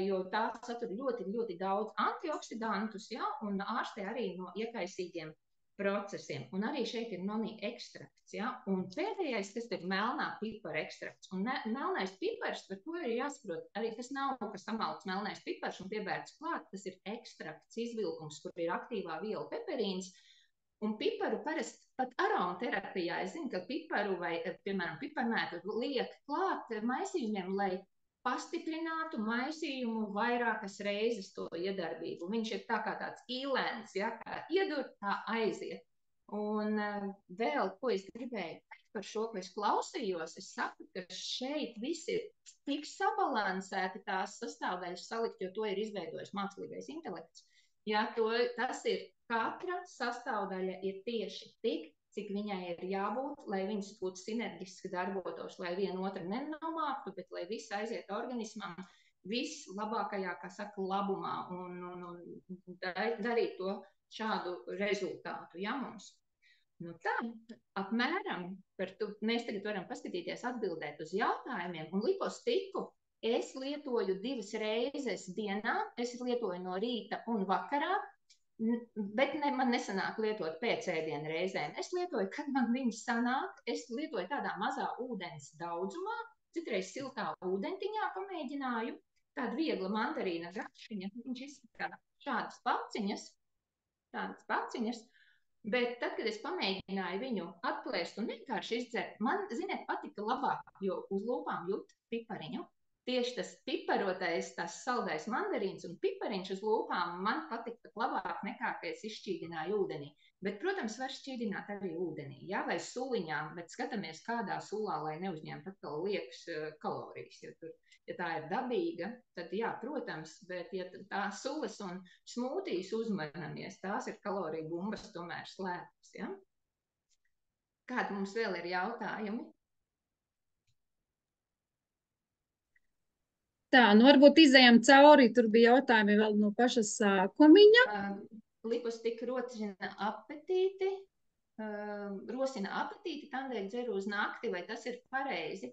Jo tā satur ļoti, ļoti daudz antioksidantus, ja, un ārstē arī no iekaisīgiem procesiem. Un arī šeit ir noni ekstrakts, ja, un pēdējais, kas ir melnā pipara ekstrakts. Un melnais pipars, par to ir jāsaprot, arī tas nav, ka samalts melnais pipars un piebērts klāt, tas ir ekstrakts, izvilkums, kur ir aktīvā viela peperīns. Un piparu parasti pat aromaterapijā, es zinu, ka piparu vai, piemēram, piparmētu liek klāt maisījumiem, lai pastiprinātu maisījumu vairākas reizes to iedarbību. Viņš ir tā kā tāds īlēns, ja, kā iedur, tā aiziet. Un vēl, ko es gribēju par šo, ko es klausījos, es saku, ka šeit viss ir tik sabalansēti tās sastāvdaļas salikt, jo to ir izveidojis mākslīgais intelekts. Ja, tas ir, katra sastāvdaļa ir tieši tik, cik viņai ir jābūt, lai viņas būtu sinerģiski darbotos, lai viena otru nenomāktu, bet lai viss aiziet organismam vislabākajā, kā saka, labumā un darīt to šādu rezultātu, ja mums. Nu tā, apmēram par to mēs tagad varam paskatīties atbildēt uz jautājumiem, un lipostiku es lietoju 2 reizes dienā, es lietoju no rīta un vakarā, bet man nesanāk lietot pēc ēdienu reizēm. Es lietoju, kad man viņas sanāk, es lietoju tādā mazā ūdens daudzumā, citreiz siltā ūdentiņā pamēģināju, tāda viegla mandarīna garšiņa, viņš izskatā šādas paciņas, bet tad, kad es pamēģināju viņu atplēst un vienkārši izdzert, man, ziniet, patika labāk, jo uz lūpām jūt pipariņu. Tieši tas piparotais, tas saldais mandarīns un pipariņš uz lūpām man patika labāk nekā, ka ka es izšķīdināju ūdenī. Bet, protams, var šķīdināt arī ūdenī, ja, vai suliņām, bet skatāmies, kādā sulā, lai neuzņemtu atkal liekas kalorijas. Jo tur, ja tā ir dabīga, tad jā, protams, bet ja tā sulas un smūtijas uzmanamies, tās ir kaloriju bumbas tomēr slēptas, ja. Kādi mums vēl ir jautājumi? Tā, nu varbūt izējām cauri, tur bija jautājumi vēl no paša sākumiņa. Lipostika rosina apetīti, tādēļ dzer uz nakti, vai tas ir pareizi?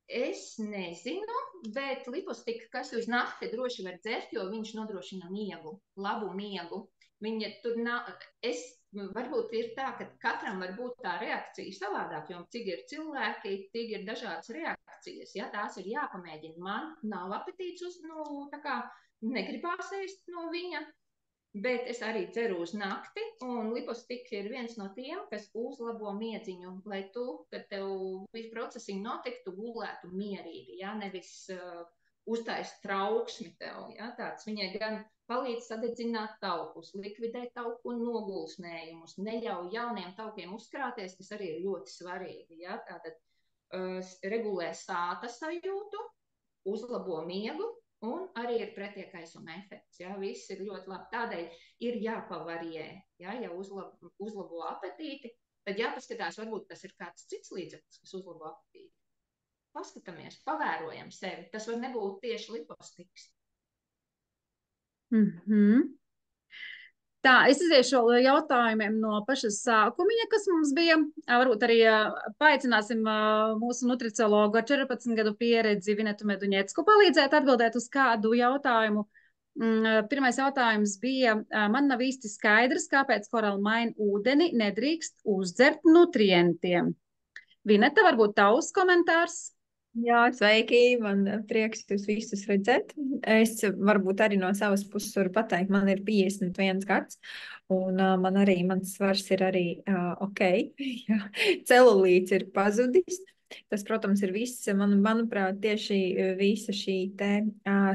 Es nezinu, bet lipostika, kas uz nakti droši var dzert, jo viņš nodrošina miegu, labu miegu. Viņa tur varbūt ir tā, ka katram var būt tā reakcija savādāk, jo cik ir cilvēki, tik ir dažādas reakcijas, ja tās ir jāpamēģina. Man nav apetīts tā kā negribās ēst no viņa, bet es arī dzeru uz nakti, un lipostika ir viens no tiem, kas uzlabo miedziņu, lai tu, kad tev visu procesiņu notiktu, gulētu mierīgi, ja, nevis uztaist trauksmi tev, ja, tāds viņai gan palīdz sadedzināt taukus, likvidēt tauku nogulsnējumus, neļauj jauniem taukiem uzkrāties, kas arī ir ļoti svarīgi, ja, tātad regulē sāta sajūtu, uzlabo miegu, un arī ir pretiekaisuma efekts, ja, viss ir ļoti labi, tādēļ ir jāpavarijē, ja uzlabo apetīti, tad jāpaskatās, varbūt tas ir kāds cits līdzeklis, kas uzlabo apetīti. Paskatāmies, pavērojam sevi, tas var nebūt tieši lipostiks. Tā, es iziešu vēl jautājumiem no pašas sākumiņa, kas mums bija. Varbūt arī paaicināsim mūsu nutriciologu ar 14 gadu pieredzi Vinetu Meduņecku palīdzēt atbildēt uz kādu jautājumu. Pirmais jautājums bija, man nav īsti skaidrs, kāpēc koralmaina ūdeni nedrīkst uzdzert nutrientiem. Vineta, varbūt tavs komentārs? Jā, sveiki, man prieks jūs visus redzēt. Es varbūt arī no savas puses varu pateikt, man ir 51 gads, un mans svars ir arī ok, celulīts ir pazudis. Tas, protams, ir viss, manuprāt, tieši visa šī te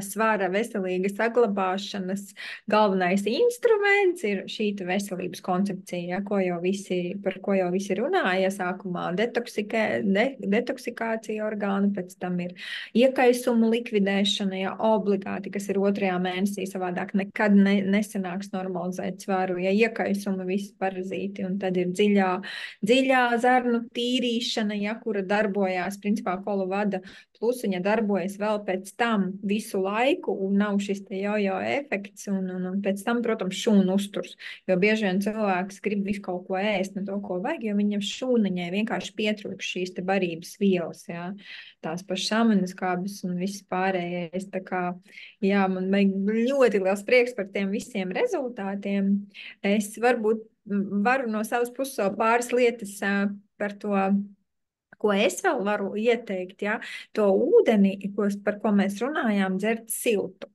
svara veselīga saglabāšanas galvenais instruments ir šī te veselības koncepcija, par ko jau visi runāja. Sākumā detoksikācija orgānu, pēc tam ir iekaisumu likvidēšana, ja, obligāti, kas ir 2. mēnesī, savādāk nekad nesanāks normalizēt svaru, ja iekaisuma visi parazīti, un tad ir dziļā zarnu tīrīšana, ja, kura darbojās, principā kolovada plus viņa darbojas vēl pēc tam visu laiku, un nav šis te jojo efekts, un pēc tam, protams, šūnu uzturs, jo bieži vien cilvēks grib visu kaut ko ēst, ne to, ko vajag, jo viņam šūniņai vienkārši pietrūkst šīs te barības vielas, jā, tās pašas aminoskābes un viss pārējais, tā kā, jā, man ļoti liels prieks par tiem visiem rezultātiem. Es varbūt varu no savas puses pāris lietas par to, ko es vēl varu ieteikt, ja, to ūdeni, par ko mēs runājām, dzert siltu.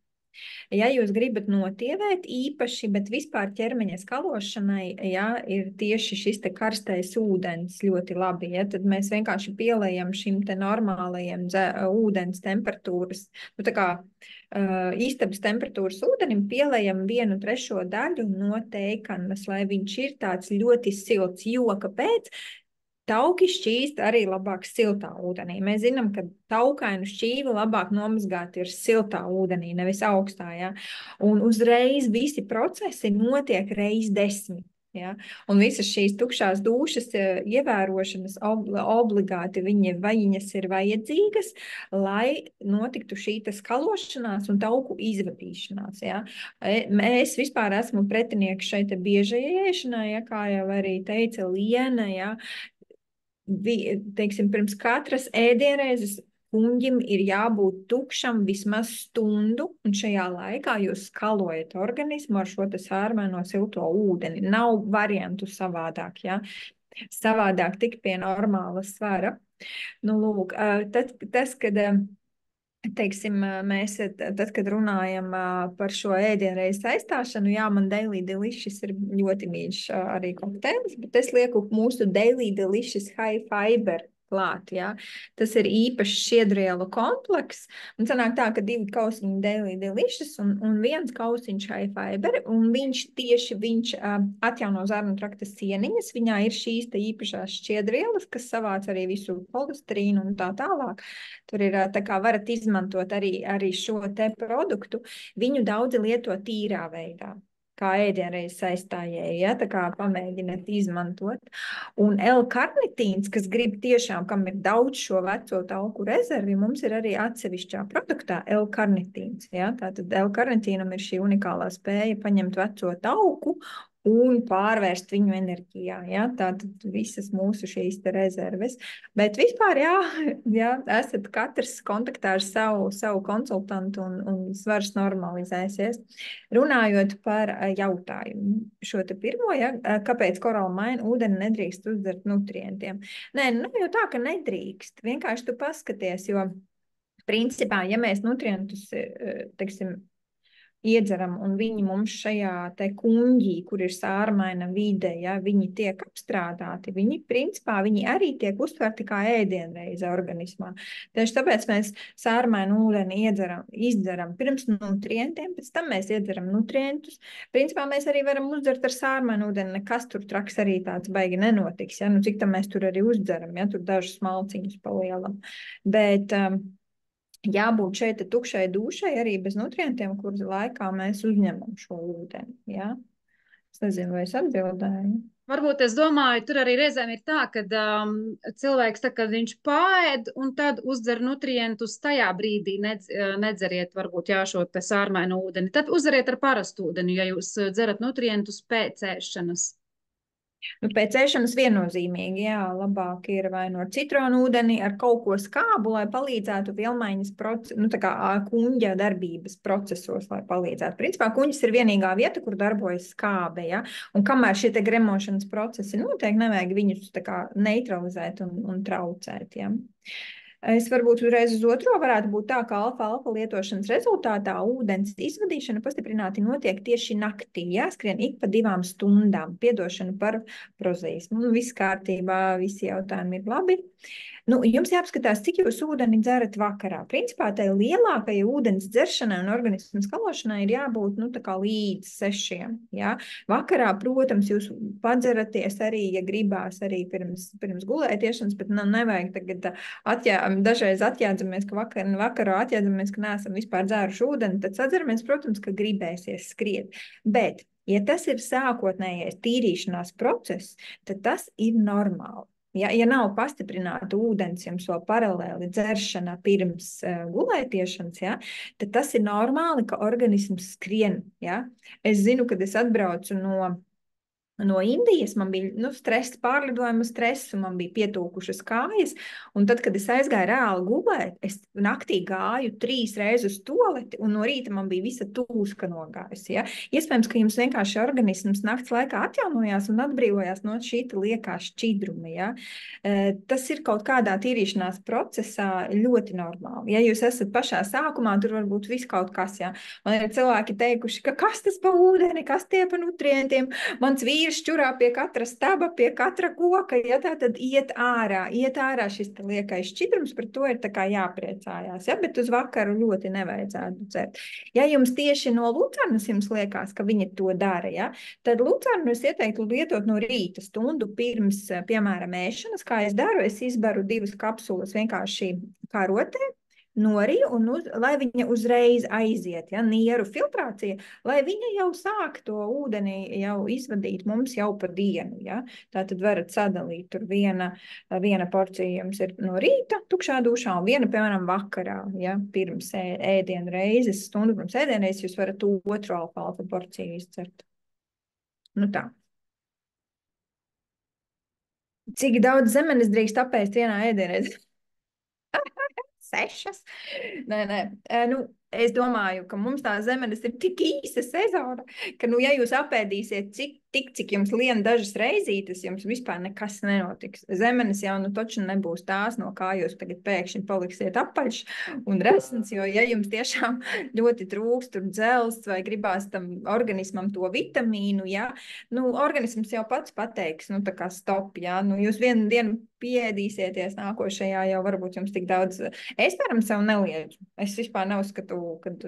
Ja jūs gribat notievēt īpaši, bet vispār ķermeņa skalošanai, ja, ir tieši šis te karstais ūdens ļoti labi, ja, tad mēs vienkārši pielējam šim te normālajiem ūdens temperatūras, nu tā kā istabas temperatūras ūdenim pielējam 1/3 daļu no teikannas, lai viņš ir tāds ļoti silts, jo kāpēc? Tauki šķīst arī labāk siltā ūdenī. Mēs zinām, ka taukainu šķīvi labāk nomazgāt ir siltā ūdenī, nevis augstā, ja? Un uzreiz visi procesi notiek reiz 10. Ja? Un visas šīs tukšās dūšas ievērošanas obligāti viņas ir vajadzīgas, lai notiktu šī skalošanās un tauku izvadīšanās. Ja? Es vispār esmu pretinieks šai te biežajai ēšanai, ja? Kā jau arī teica Liena, ja? Teiksim, pirms katras ēdienreizes kuņģim ir jābūt tukšam vismaz stundu, un šajā laikā jūs skalojat organismu ar šo te sārmēno silto ūdeni. Nav variantu savādāk, ja? Savādāk tik pie normāla svara. Nu, lūk, tas, kad teiksim, mēs tad, kad runājam par šo ēdienreiz aizstāšanu, jā, man Daily Delicious ir ļoti mīļš arī kokteils, bet es lieku mūsu Daily Delicious High Fiber klāt, ja? Tas ir īpašs šķiedrvielu komplekss, un sanāk tā, ka 2 kausiņi Daily Delicious un 1 kausiņš High Fiber, un viņš atjauno zarnu trakta sieniņas, viņā ir šīs te īpašās šķiedrvielas, kas savāc arī visu holesterīnu un tā tālāk. Tur ir tā kā varat izmantot arī šo te produktu, viņu daudzi lieto tīrā veidā, kā ēdienreizes aizstājēji, ja, tā kā pamēģiniet izmantot. Un L-karnitīns, kas grib tiešām, kam ir daudz šo veco tauku rezervi, mums ir arī atsevišķā produktā L-karnitīns, ja. Tātad L-karnitīnam ir šī unikālā spēja paņemt veco tauku un pārvērst viņu enerģijā, ja, tātad visas mūsu šīs te rezerves. Bet vispār, jā, esat katrs kontaktā ar savu konsultantu un svars normalizēsies. Runājot par jautājumu, šo te pirmo, ja, kāpēc koralmaina ūdeni nedrīkst uzdzert nutrientiem? Nē, jau tā, ka nedrīkst, vienkārši tu paskaties, jo principā, ja mēs nutrientus, teiksim, iedzeram, un viņi mums šajā te kuņģī, kur ir sārmaina vide, ja, viņi tiek apstrādāti, principā, viņi arī tiek uztverti kā ēdienreize organismā. Tieši tāpēc mēs sārmainu ūdeni izdzeram pirms nutrientiem, pēc tam mēs iedzeram nutrientus. Principā mēs arī varam uzdzert ar sārmainu ūdeni, nekas tur traks arī tāds baigi nenotiks, ja, nu cik tam mēs tur arī uzdzeram, ja, tur dažus malciņus palielam. Bet jābūt šeit tukšai dušai arī bez nutrientiem, kuras laikā mēs uzņemam šo ūdeni, ja? Es nezinu, vai es atbildēju. Varbūt es domāju, tur arī reizēm ir tā, ka cilvēks, tā, kad viņš pāēd un tad uzdzer nutrientus, tajā brīdī nedzeriet varbūt šo te sārmainu ūdeni. Tad uzderiet ar parastu ūdeni, ja jūs dzerat nutrientus pēc ēšanas. Nu, pēc ēšanas viennozīmīgi, jā, labāk ir vai no ar citronu ūdeni, ar kaut ko skābu, lai palīdzētu vielmaiņas nu, tā kā kuņģa darbības procesos, lai palīdzētu. Principā kuņģis ir vienīgā vieta, kur darbojas skābe, ja, un kamēr šie te gremošanas procesi notiek, nevajag viņus tā kā neutralizēt un traucēt, ja. Es varbūt uzreiz uz otro varētu būt tā, ka alfa-alfa lietošanas rezultātā ūdens izvadīšana pastiprināti notiek tieši naktī, jāskrien ik pa 2 stundām. Piedošana par prozeismu. Viss kārtībā, visi jautājumi ir labi. Nu, jums jāapskatās, cik jūs ūdeni dzerat vakarā. Principā tai lielākai ūdens dzeršanai un organismu skalošanai ir jābūt, nu, tā kā līdz 6, ja. Vakarā, protams, jūs padzeraties arī, ja gribās arī pirms gulētiešanas, bet nevajag tagad dažreiz atjēdzamies, ka vakarā atjēdzamies, ka neesam vispār dzēruši ūdeni, tad sadzeramies, protams, ka gribēsies skriet. Bet, ja tas ir sākotnējais tīrīšanās process, tad tas ir normāli. Ja nav pastiprināta ūdens jums vēl paralēli dzeršana pirms gulētiešanas, ja, tad tas ir normāli, ka organisms skrien. Ja. Es zinu, kad es atbraucu no Indijas, man bija stress, pārlidojuma stress, un man bija pietūkušas kājas, un tad, kad es aizgāju reāli gulēt, es naktī gāju 3 reizes uz toleti, un no rīta man bija visa tūska nogājusi, ja. Iespējams, ka jums vienkārši organisms nakts laikā atjaunojās un atbrīvojās no šīta liekā šķidruma, ja. Tas ir kaut kādā tīrīšanās procesā ļoti normāli. Ja jūs esat pašā sākumā, tur varbūt viss kaut kas, ja. Man ir cilvēki teikuši, ka kas tas pa ūdeni, kas tie pa nutrientiem, mans vīrs šķurā pie katra staba, pie katra koka, ja tā tad iet ārā šis liekais šķidrums, par to ir tā kā jāpriecājās, ja, bet uz vakaru ļoti nevajadzētu dzert. Ja jums tieši no lucernas jums liekas, ka viņi to dara, ja, tad lucernu es ieteiktu lietot no rīta stundu pirms, piemēram, ēšanas, kā es daru, es izbaru 2 kapsulas vienkārši karotē, noriju, un lai viņa uzreiz aiziet, ja, nieru filtrācija, lai viņa jau sāk to ūdeni jau izvadīt mums jau pa dienu, ja. Tātad varat sadalīt, tur viena porcija jums ir no rīta tukšā dušā, un viena, piemēram, vakarā, ja, pirms ēdienreizes, stundu pirms ēdienreizes, jūs varat otru alfa-alfa porciju izcert. Nu tā. Cik daudz zemenes drīkst apēst vienā ēdienreizē? 6. Nē. Nu, es domāju, ka mums tā zemenes ir tik īsa sezona, ka, nu, ja jūs apēdīsiet cik jums lien dažas reizītes, jums vispār nekas nenotiks. Zemenes jau, nu, taču nebūs tās, no kā jūs tagad pēkšņi paliksiet apaļš un resns, jo, ja jums tiešām ļoti trūkst tur dzelzs vai gribās tam organismam to vitamīnu, jā, nu, organisms jau pats pateiks, nu, tā kā stop, jā, nu, jūs vienu dienu piedīsieties, nākošajā jau varbūt jums tik daudz. Es, piemēram, sev neliedzu. Es vispār neuzskatu, kad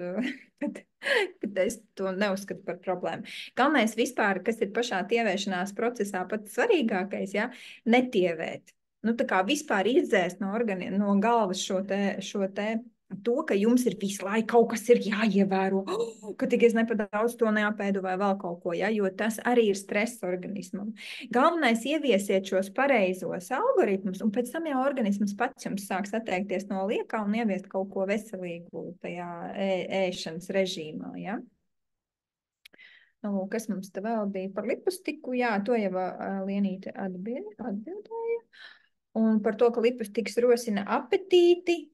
es to neuzskatu par problēmu. Galvenais vispār, kas ir pašā tievēršanās procesā pats svarīgākais, ja, netievēt. Nu, tā kā vispār izdzēst no galvas šo te to, ka jums ir visu laiku kaut kas ir jāievēro, ka tik es nepadaudz to neapēdu vai vēl kaut ko, ja, jo tas arī ir stress organismam. Galvenais ieviesiet šos pareizos algoritmus, un pēc tam jau organisms pats jums sāks atteikties no liekā un ieviest kaut ko veselīgu tajā ēšanas režīmā, ja. Nu, kas mums te vēl bija par lipostiku? Jā, to jau Lienīte atbildēja. Un par to, ka lipostiks rosina apetīti.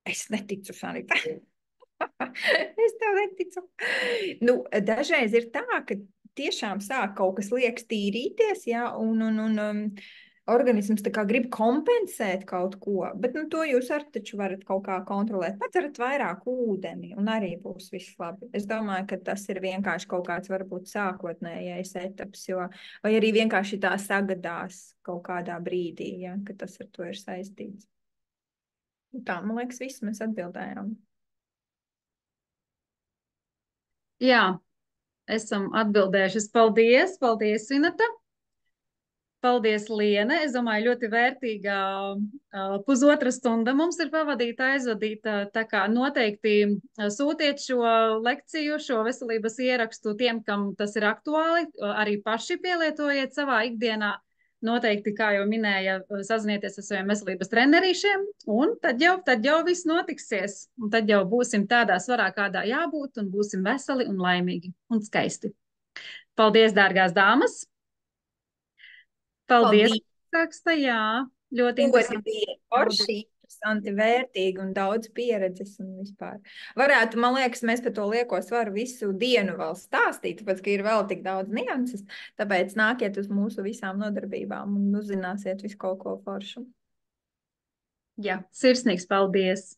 Es neticu, Sanita. Es tev neticu. Nu, dažreiz ir tā, ka tiešām sāk kaut kas liekas tīrīties, jā, un organisms tā kā grib kompensēt kaut ko, bet, nu, to jūs taču varat kaut kā kontrolēt. Patverat vairāk ūdeni, un arī būs viss labi. Es domāju, ka tas ir vienkārši kaut kāds varbūt sākotnējais etaps, vai arī vienkārši tā sagadās kaut kādā brīdī, ja, ka tas ar to ir saistīts. Tā, man liekas, viss mēs atbildējām. Jā, esam atbildējušas. Paldies, Inata. Paldies, Liene. Es domāju, ļoti vērtīga pusotra stunda mums ir pavadīta, aizvadīta. Tā kā noteikti sūtiet šo lekciju, šo veselības ierakstu tiem, kam tas ir aktuāli. Arī paši pielietojiet savā ikdienā. Noteikti, kā jau minēja, sazinieties ar saviem veselības trenerīšiem, un tad jau viss notiksies. Un tad jau būsim tādā svarā, kādā jābūt, un būsim veseli un laimīgi un skaisti. Paldies, dārgās dāmas! Paldies! Raksta, jā, ļoti interesanti. Interesanti, vērtīgi un daudz pieredzes un vispār. Varētu, man liekas, mēs par to lieko svaru visu dienu vēl stāstīt, tāpēc, ka ir vēl tik daudz nianses, tāpēc nākiet uz mūsu visām nodarbībām un uzzināsiet visu kaut ko foršu. Jā, sirsnīgs paldies!